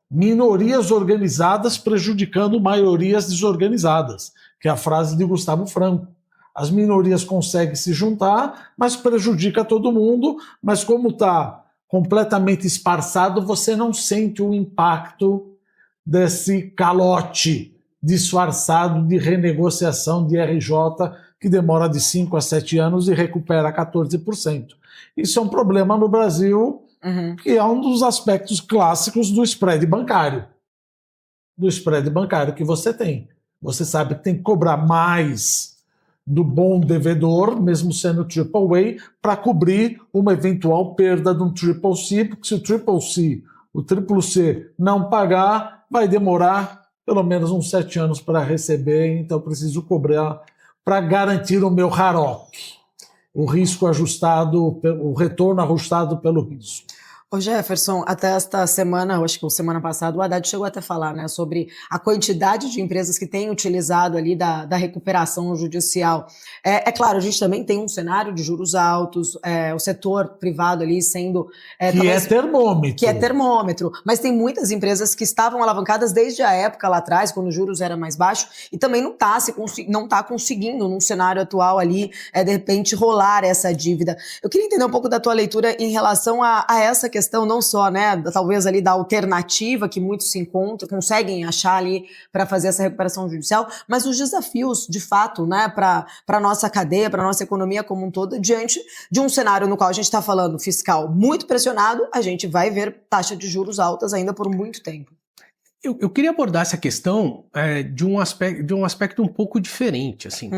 minorias organizadas prejudicando maiorias desorganizadas, que é a frase de Gustavo Franco. As minorias conseguem se juntar, mas prejudica todo mundo, mas como está completamente esparçado, você não sente o impacto desse calote disfarçado de renegociação de RJ, que demora de 5 a 7 anos e recupera 14%. Isso é um problema no Brasil, que é um dos aspectos clássicos do spread bancário. Do spread bancário que você tem. Você sabe que tem que cobrar mais do bom devedor, mesmo sendo triple A, para cobrir uma eventual perda de um triple C, porque se o triplo C não pagar, vai demorar pelo menos uns 7 anos para receber, então eu preciso cobrar para garantir o meu RAROC, o risco ajustado, o retorno ajustado pelo risco. Ô Jefferson, até esta semana, acho que semana passada, o Haddad chegou até a falar, né, sobre a quantidade de empresas que têm utilizado ali da recuperação judicial. É claro, a gente também tem um cenário de juros altos, o setor privado ali sendo... Que é termômetro. Que é termômetro, mas tem muitas empresas que estavam alavancadas desde a época lá atrás, quando os juros eram mais baixos, e também não está conseguindo, num cenário atual ali, de repente, rolar essa dívida. Eu queria entender um pouco da tua leitura em relação a essa questão, não só, né, talvez ali da alternativa que muitos se encontram, conseguem achar ali para fazer essa recuperação judicial, mas os desafios, de fato, né, para a nossa cadeia, para a nossa economia como um todo, diante de um cenário no qual a gente está falando fiscal muito pressionado, a gente vai ver taxa de juros altas ainda por muito tempo. Eu queria abordar essa questão de um aspecto um pouco diferente. Assim,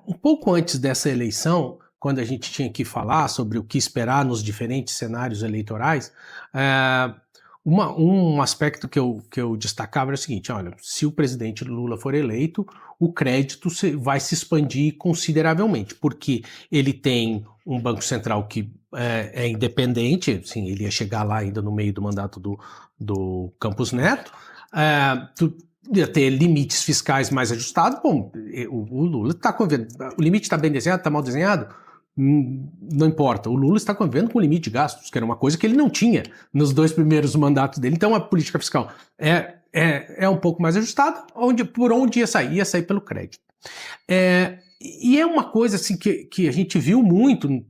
um pouco antes dessa eleição, quando a gente tinha que falar sobre o que esperar nos diferentes cenários eleitorais, um aspecto que eu destacava era o seguinte: olha, se o presidente Lula for eleito, o crédito vai se expandir consideravelmente, porque ele tem um Banco Central que é independente, assim, ele ia chegar lá ainda no meio do mandato do Campos Neto, ia ter limites fiscais mais ajustados. Bom, o Lula está convivendo, o limite está bem desenhado, está mal desenhado? Não importa, o Lula está convivendo com o limite de gastos, que era uma coisa que ele não tinha nos 2 primeiros mandatos dele. Então a política fiscal é um pouco mais ajustada, por onde ia sair pelo crédito. E é uma coisa assim, que a gente viu muito em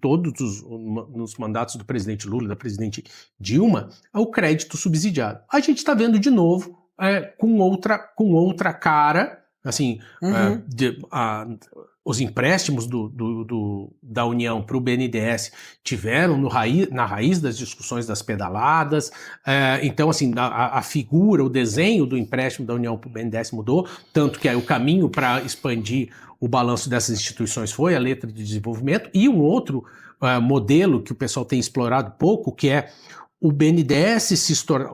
nos mandatos do presidente Lula e da presidente Dilma, é o crédito subsidiado. A gente está vendo de novo com outra cara, assim, os empréstimos da União para o BNDES tiveram na raiz das discussões das pedaladas, então assim, a figura, o desenho do empréstimo da União para o BNDES mudou, tanto que o caminho para expandir o balanço dessas instituições foi a letra de desenvolvimento, e um outro modelo que o pessoal tem explorado pouco, que é o BNDES se tornar...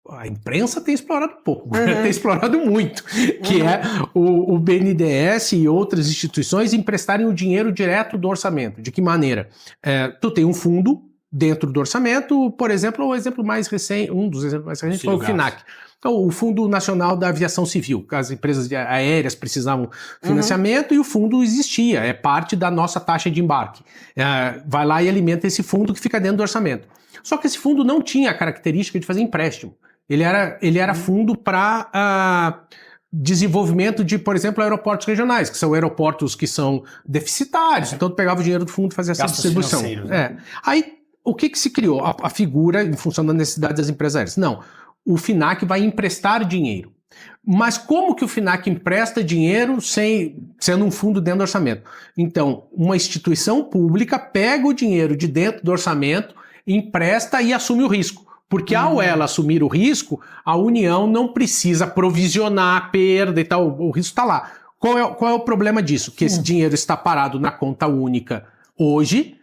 A imprensa tem explorado pouco, o governo tem explorado muito, que é o BNDES e outras instituições emprestarem o dinheiro direto do orçamento. De que maneira? Tu tem um fundo dentro do orçamento, por exemplo, o exemplo mais recente, um dos exemplos mais recentes foi o FINAC. Então, o Fundo Nacional da Aviação Civil, que as empresas aéreas precisavam de financiamento e o fundo existia, é parte da nossa taxa de embarque. Vai lá e alimenta esse fundo que fica dentro do orçamento. Só que esse fundo não tinha a característica de fazer empréstimo. Ele era fundo para desenvolvimento de, por exemplo, aeroportos regionais, que são aeroportos que são deficitários, então tu pegava o dinheiro do fundo e fazia essa distribuição. Né? Aí, o que se criou? A figura, em função da necessidade das empresas aéreas. Não, o FINAC vai emprestar dinheiro. Mas como que o FINAC empresta dinheiro sendo um fundo dentro do orçamento? Então, uma instituição pública pega o dinheiro de dentro do orçamento, empresta e assume o risco. Porque ao ela assumir o risco, a União não precisa provisionar a perda e tal, o risco está lá. Qual é o problema disso? Que esse dinheiro está parado na conta única hoje,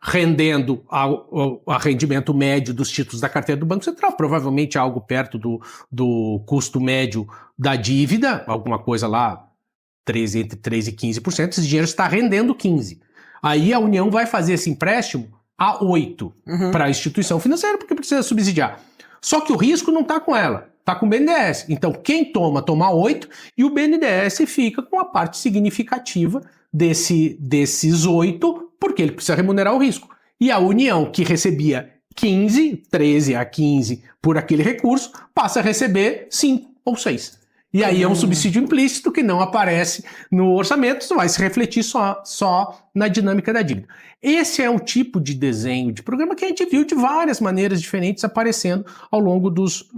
rendendo a rendimento médio dos títulos da carteira do Banco Central, provavelmente algo perto do custo médio da dívida, alguma coisa lá, entre 13% e 15%, esse dinheiro está rendendo 15%. Aí a União vai fazer esse empréstimo a 8 para a instituição financeira, porque precisa subsidiar. Só que o risco não está com ela, está com o BNDES. Então, quem toma 8 e o BNDES fica com a parte significativa desses 8, porque ele precisa remunerar o risco. E a União, que recebia 13 a 15 por aquele recurso, passa a receber 5 ou 6. E aí é um subsídio implícito que não aparece no orçamento, isso vai se refletir só na dinâmica da dívida. Esse é o tipo de desenho de programa que a gente viu de várias maneiras diferentes aparecendo ao longo dos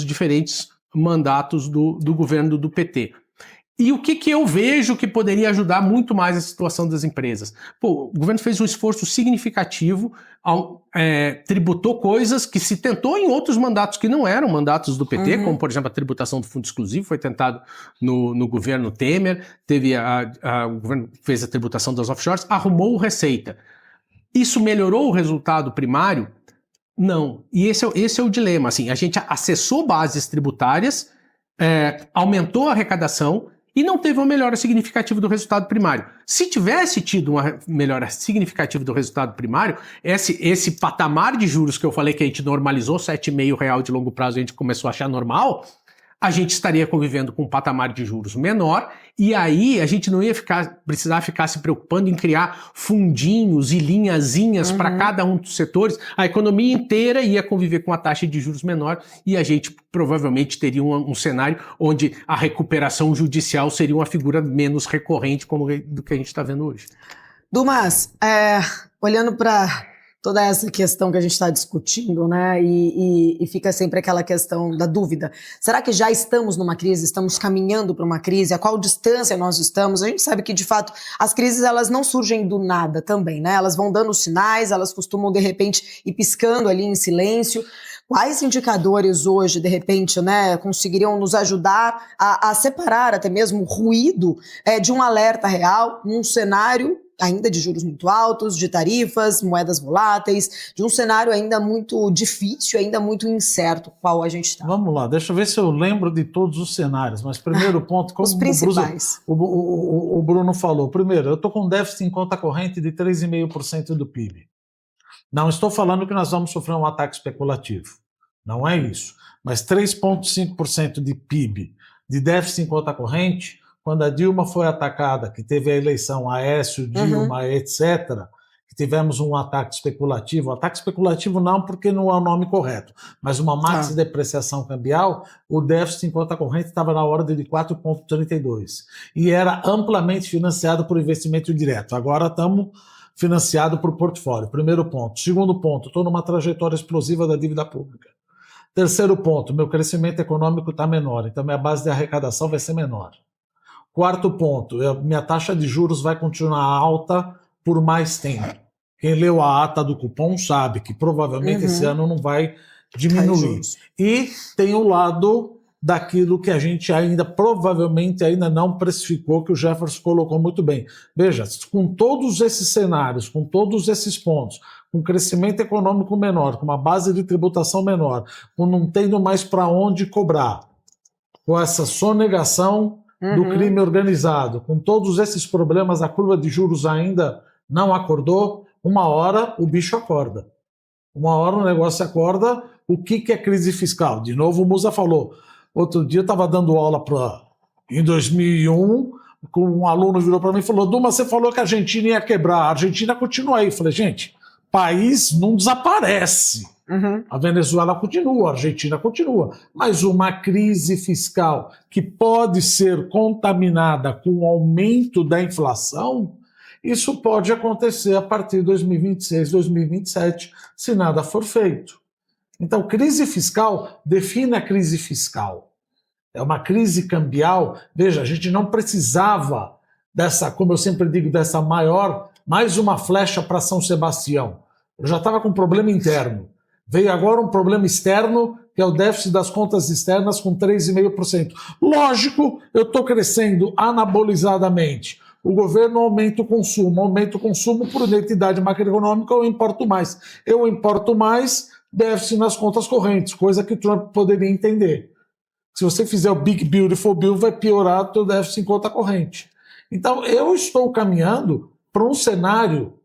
diferentes mandatos do governo do PT. E o que eu vejo que poderia ajudar muito mais a situação das empresas? O governo fez um esforço significativo, tributou coisas que se tentou em outros mandatos que não eram mandatos do PT, como, por exemplo, a tributação do fundo exclusivo, foi tentado no governo Temer, o governo fez a tributação das offshores, arrumou receita. Isso melhorou o resultado primário? Não. E esse é o dilema. Assim, a gente acessou bases tributárias, aumentou a arrecadação, e não teve uma melhora significativa do resultado primário. Se tivesse tido uma melhora significativa do resultado primário, esse patamar de juros que eu falei que a gente normalizou, 7,5 real de longo prazo, a gente começou a achar normal, a gente estaria convivendo com um patamar de juros menor, e aí a gente não ia precisar ficar se preocupando em criar fundinhos e linhazinhas para cada um dos setores. A economia inteira ia conviver com a taxa de juros menor e a gente provavelmente teria um cenário onde a recuperação judicial seria uma figura menos recorrente do que a gente está vendo hoje. Dumas, olhando para toda essa questão que a gente está discutindo, né, e fica sempre aquela questão da dúvida. Será que já estamos numa crise? Estamos caminhando para uma crise? A qual distância nós estamos? A gente sabe que, de fato, as crises, elas não surgem do nada também, né? Elas vão dando sinais, elas costumam, de repente, ir piscando ali em silêncio. Quais indicadores hoje, de repente, né, conseguiriam nos ajudar a separar até mesmo o ruído de um alerta real, num cenário ainda de juros muito altos, de tarifas, moedas voláteis, de um cenário ainda muito difícil, ainda muito incerto, qual a gente está? Vamos lá, deixa eu ver se eu lembro de todos os cenários, mas primeiro ponto, como os principais. O Bruno falou, primeiro, eu estou com um déficit em conta corrente de 3,5% do PIB. Não estou falando que nós vamos sofrer um ataque especulativo, não é isso, mas 3,5% de PIB de déficit em conta corrente, quando a Dilma foi atacada, que teve a eleição Aécio, Dilma, etc., que tivemos um ataque especulativo não porque não é o nome correto, mas uma maxi-depreciação cambial, o déficit em conta corrente estava na ordem de 4,32 e era amplamente financiado por investimento direto. Agora estamos financiados por portfólio, primeiro ponto. Segundo ponto, estou numa trajetória explosiva da dívida pública. Terceiro ponto, meu crescimento econômico está menor, então minha base de arrecadação vai ser menor. Quarto ponto, minha taxa de juros vai continuar alta por mais tempo. Quem leu a ata do cupom sabe que provavelmente esse ano não vai diminuir. E tem o lado daquilo que a gente provavelmente ainda não precificou, que o Jefferson colocou muito bem. Veja, com todos esses cenários, com todos esses pontos, com crescimento econômico menor, com uma base de tributação menor, com não tendo mais para onde cobrar, com essa sonegação do crime organizado, com todos esses problemas, a curva de juros ainda não acordou, uma hora o bicho acorda. Uma hora o negócio acorda. O que é crise fiscal? De novo o Musa falou. Outro dia eu estava dando aula em 2001, com um aluno virou para mim e falou: Duma, você falou que a Argentina ia quebrar, a Argentina continua aí. Eu falei: gente, país não desaparece. A Venezuela continua, a Argentina continua, mas uma crise fiscal que pode ser contaminada com o aumento da inflação, isso pode acontecer a partir de 2026, 2027, se nada for feito. Então, crise fiscal, define a crise fiscal. É uma crise cambial. Veja, a gente não precisava dessa, como eu sempre digo, dessa mais uma flecha para São Sebastião. Eu já estava com um problema interno. Veio agora um problema externo, que é o déficit das contas externas com 3,5%. Lógico, eu estou crescendo anabolizadamente. O governo aumenta o consumo por identidade macroeconômica, eu importo mais. Eu importo mais, déficit nas contas correntes, coisa que o Trump poderia entender. Se você fizer o Big Beautiful Bill, vai piorar o teu déficit em conta corrente. Então, eu estou caminhando para um cenário.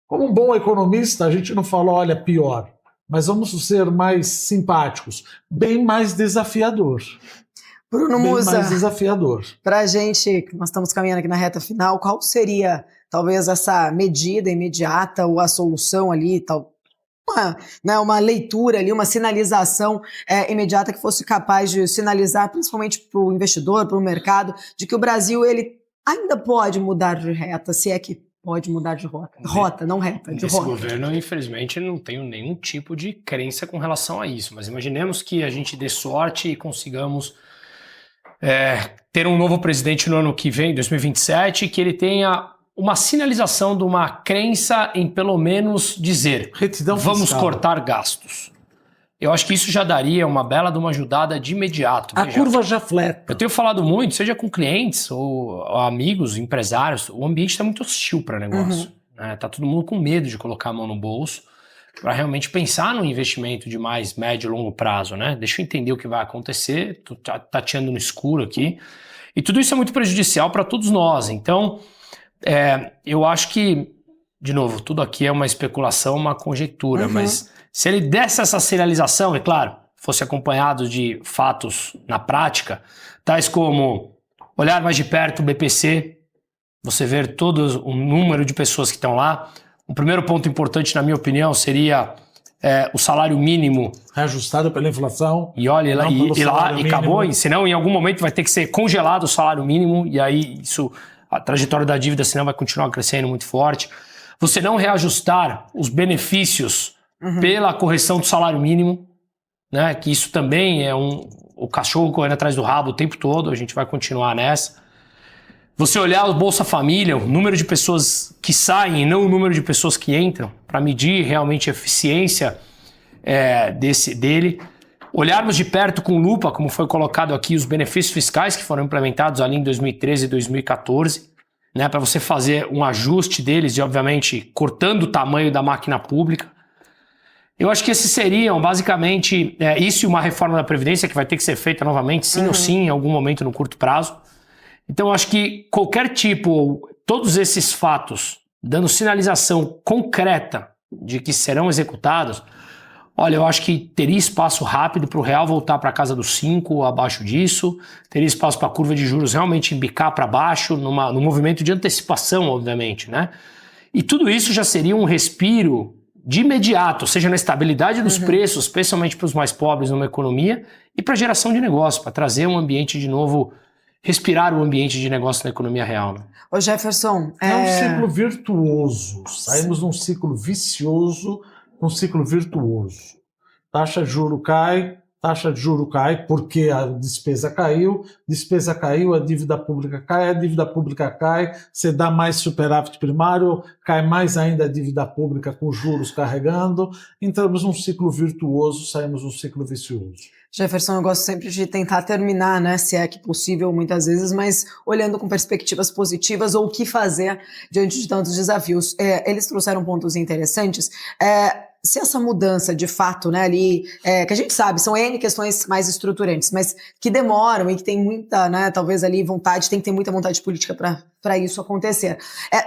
Como um bom economista, a gente não fala, olha, pior, mas vamos ser mais simpáticos, bem mais desafiador. Bruno bem Musa, mais desafiador. Para a gente, nós estamos caminhando aqui na reta final, qual seria talvez essa medida imediata ou a solução ali, uma leitura ali, uma sinalização imediata que fosse capaz de sinalizar, principalmente para o investidor, para o mercado, de que o Brasil ele ainda pode mudar de reta, se é que pode mudar de rota. Rota, não reta, de Esse rota. governo, infelizmente, não tenho nenhum tipo de crença com relação a isso, mas imaginemos que a gente dê sorte e consigamos ter um novo presidente no ano que vem, 2027, que ele tenha uma sinalização de uma crença em pelo menos dizer vamos fiscal. cortar gastos. Eu acho que isso já daria uma bela de uma ajudada de imediato. A curva já fleta. Eu tenho falado muito, seja com clientes ou amigos, empresários, o ambiente está muito hostil para negócio. Tá todo mundo com medo de colocar a mão no bolso para realmente pensar no investimento de mais médio e longo prazo. Né? Deixa eu entender o que vai acontecer, tô tateando no escuro aqui. E tudo isso é muito prejudicial para todos nós. Então, eu acho que, de novo, tudo aqui é uma especulação, uma conjectura, mas se ele desse essa sinalização, e claro, fosse acompanhado de fatos na prática, tais como olhar mais de perto o BPC, você ver todo o número de pessoas que estão lá. O primeiro ponto importante, na minha opinião, seria o salário mínimo reajustado pela inflação. E olha, e acabou, senão em algum momento vai ter que ser congelado o salário mínimo, e aí a trajetória da dívida, senão vai continuar crescendo muito forte. Você não reajustar os benefícios pela correção do salário mínimo, né? Que isso também é o cachorro correndo atrás do rabo o tempo todo, a gente vai continuar nessa. Você olhar o Bolsa Família, o número de pessoas que saem e não o número de pessoas que entram, para medir realmente a eficiência dele. Olharmos de perto com lupa, como foi colocado aqui, os benefícios fiscais que foram implementados ali em 2013 e 2014, né, para você fazer um ajuste deles e, obviamente, cortando o tamanho da máquina pública. Eu acho que esses seriam, basicamente, isso e uma reforma da Previdência que vai ter que ser feita novamente, sim ou sim, em algum momento no curto prazo. Então, eu acho que qualquer tipo, todos esses fatos, dando sinalização concreta de que serão executados, olha, eu acho que teria espaço rápido para o real voltar para a casa dos 5 ou abaixo disso, teria espaço para a curva de juros realmente embicar para baixo, num movimento de antecipação, obviamente, né? E tudo isso já seria um respiro de imediato, seja na estabilidade dos preços, especialmente para os mais pobres numa economia, e para a geração de negócio, para trazer um ambiente de novo, respirar o ambiente de negócio na economia real. Né? Ô Jefferson... É um ciclo virtuoso. Saímos de um ciclo vicioso para um ciclo virtuoso. Taxa de juro cai porque a despesa caiu, a dívida pública cai, você dá mais superávit primário, cai mais ainda a dívida pública com juros carregando, entramos num ciclo virtuoso, saímos num ciclo vicioso. Jefferson, eu gosto sempre de tentar terminar, né, se é que possível muitas vezes, mas olhando com perspectivas positivas ou o que fazer diante de tantos desafios. Eles trouxeram pontos interessantes. Se essa mudança, de fato, né, ali, que a gente sabe, são N questões mais estruturantes, mas que demoram e que tem muita, né, talvez ali vontade, tem que ter muita vontade política para isso acontecer.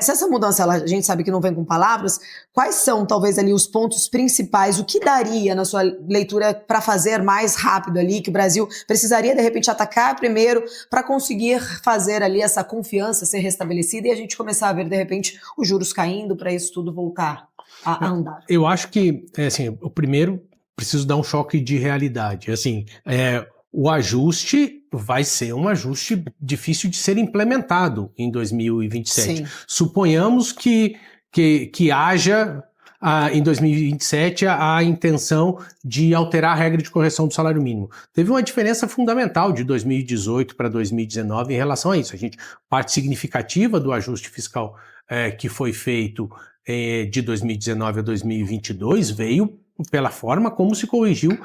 Se essa mudança, a gente sabe que não vem com palavras, quais são, talvez, ali os pontos principais, o que daria, na sua leitura, para fazer mais rápido ali, que o Brasil precisaria, de repente, atacar primeiro para conseguir fazer ali essa confiança ser restabelecida e a gente começar a ver, de repente, os juros caindo para isso tudo voltar a andar? Eu acho que, assim, o primeiro, preciso dar um choque de realidade. Assim, o ajuste vai ser um ajuste difícil de ser implementado em 2027. Sim. Suponhamos que haja em 2027 a intenção de alterar a regra de correção do salário mínimo. Teve uma diferença fundamental de 2018 para 2019 em relação a isso. Parte significativa do ajuste fiscal que foi feito de 2019 a 2022 veio pela forma como se corrigiu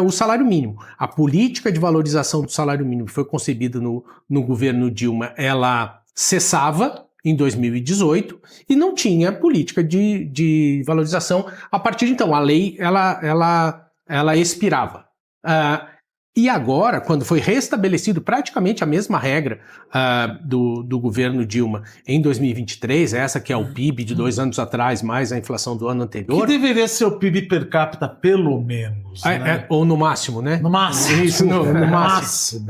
o salário mínimo. A política de valorização do salário mínimo que foi concebida no governo Dilma, ela cessava em 2018 e não tinha política de valorização a partir de então. A lei ela expirava. E agora, quando foi restabelecido praticamente a mesma regra do governo Dilma em 2023, essa que é o PIB de 2 anos atrás, mais a inflação do ano anterior... Que deveria ser o PIB per capita, pelo menos. Né? Ou no máximo, né? No máximo. Isso, no máximo.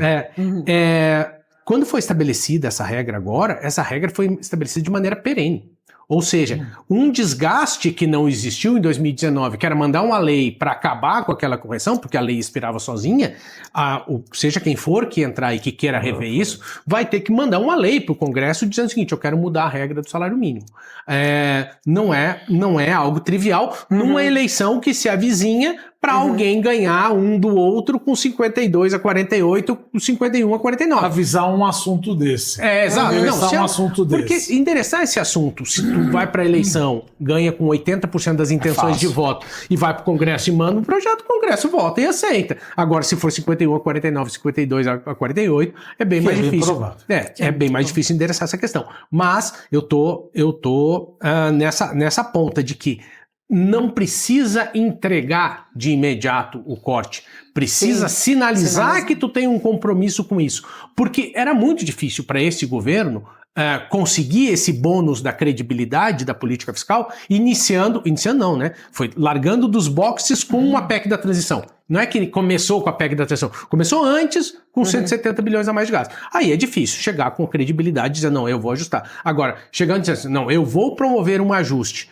Quando foi estabelecida essa regra agora, essa regra foi estabelecida de maneira perene. Ou seja, um desgaste que não existiu em 2019, que era mandar uma lei para acabar com aquela correção, porque a lei expirava sozinha, seja quem for que entrar e que queira rever isso, vai ter que mandar uma lei para o Congresso dizendo o seguinte: eu quero mudar a regra do salário mínimo. Não é algo trivial numa eleição que se avizinha para alguém ganhar um do outro com 52 a 48, com 51 a 49. Avisar um assunto desse. Exato. Endereçar um assunto desse. Porque endereçar esse assunto, se tu vai para a eleição, ganha com 80% das intenções de voto e vai para o Congresso e manda um projeto, o Congresso vota e aceita. Agora, se for 51 a 49, 52 a 48, é bem mais difícil. É bem mais difícil endereçar essa questão. Mas eu tô nessa ponta de que não precisa entregar de imediato o corte. Precisa sinalizar que tu tem um compromisso com isso. Porque era muito difícil para esse governo conseguir esse bônus da credibilidade da política fiscal iniciando não, né? Foi largando dos boxes com uma PEC da transição. Não é que começou com a PEC da transição. Começou antes com 170 bilhões a mais de gasto. Aí é difícil chegar com credibilidade e dizer, não, eu vou ajustar. Agora, chegando e dizendo assim, não, eu vou promover um ajuste.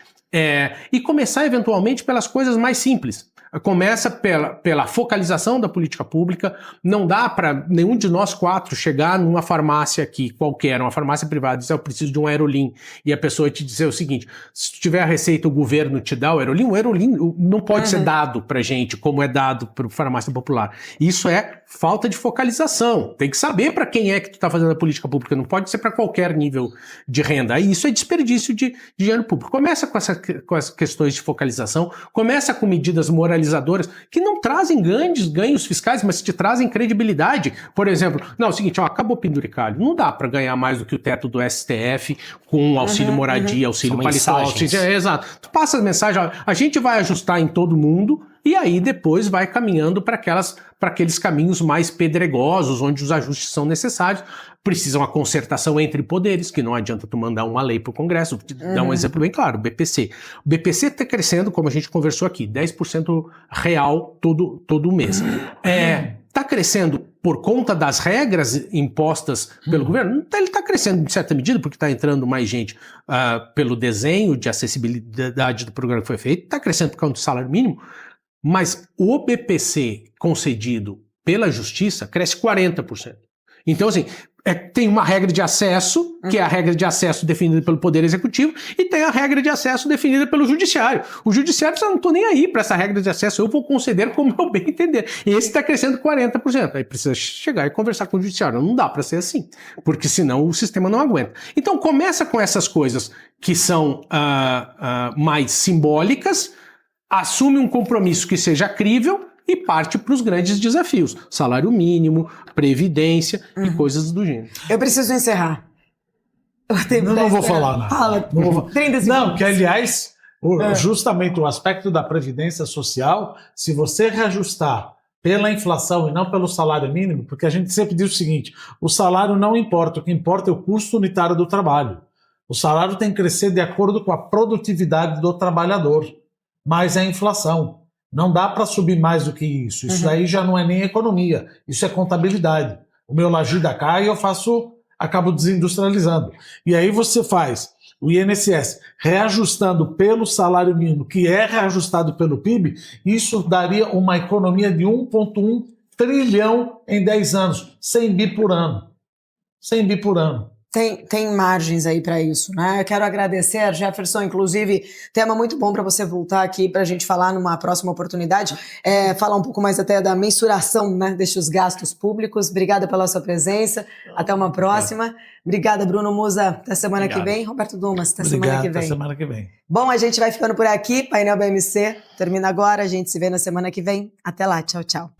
E começar eventualmente pelas coisas mais simples. Começa pela focalização da política pública. Não dá para nenhum de nós 4 chegar numa farmácia aqui, qualquer, uma farmácia privada, e dizer eu preciso de um Aerolim, e a pessoa te dizer o seguinte: se tu tiver a receita, o governo te dá o Aerolim não pode ser dado pra gente como é dado para farmácia popular. Isso é falta de focalização. Tem que saber para quem é que tu tá fazendo a política pública, não pode ser para qualquer nível de renda. Aí isso é desperdício de dinheiro público. Começa com as questões de focalização, começa com medidas moralizadoras que não trazem ganhos fiscais, mas te trazem credibilidade. Por exemplo, é o seguinte, acabou o penduricalho, não dá para ganhar mais do que o teto do STF com auxílio moradia, auxílio paletó, exato. Tu passa a mensagem, a gente vai ajustar em todo mundo, e aí depois vai caminhando para aqueles caminhos mais pedregosos, onde os ajustes são necessários. Precisa uma concertação entre poderes, que não adianta tu mandar uma lei para o Congresso. Vou te dar um exemplo bem claro, o BPC. O BPC está crescendo, como a gente conversou aqui, 10% real todo mês. Está crescendo por conta das regras impostas pelo governo? Ele está crescendo em certa medida, porque está entrando mais gente pelo desenho de acessibilidade do programa que foi feito, está crescendo por causa do salário mínimo, mas o BPC concedido pela Justiça cresce 40%. Então, assim, tem uma regra de acesso, que é a regra de acesso definida pelo Poder Executivo, e tem a regra de acesso definida pelo Judiciário. O Judiciário, eu não estou nem aí para essa regra de acesso, eu vou conceder como eu bem entender. E esse está crescendo 40%. Aí precisa chegar e conversar com o Judiciário. Não dá para ser assim, porque senão o sistema não aguenta. Então, começa com essas coisas que são mais simbólicas, assume um compromisso que seja crível, e parte para os grandes desafios. Salário mínimo, previdência e coisas do gênero. Eu preciso encerrar. Não vou falar nada. Fala. Não, vou falar. 30 segundos. Não, que aliás, justamente o aspecto da previdência social, se você reajustar pela inflação e não pelo salário mínimo, porque a gente sempre diz o seguinte, o salário não importa, o que importa é o custo unitário do trabalho. O salário tem que crescer de acordo com a produtividade do trabalhador, mas é a inflação. Não dá para subir mais do que isso. Isso daí já não é nem economia, isso é contabilidade. O meu Lagida cai e eu acabo desindustrializando. E aí você faz o INSS reajustando pelo salário mínimo, que é reajustado pelo PIB, isso daria uma economia de 1,1 trilhão em 10 anos, 100 bi por ano. 100 bi por ano. Tem margens aí para isso, né? Eu quero agradecer, Jefferson, inclusive, tema muito bom para você voltar aqui para a gente falar numa próxima oportunidade, falar um pouco mais até da mensuração, né, destes gastos públicos. Obrigada pela sua presença, até uma próxima. Obrigada, Bruno Musa, até semana que vem. Roberto Dumas, até semana que vem. Até semana que vem. Bom, a gente vai ficando por aqui, Painel BMC termina agora, a gente se vê na semana que vem. Até lá, tchau, tchau.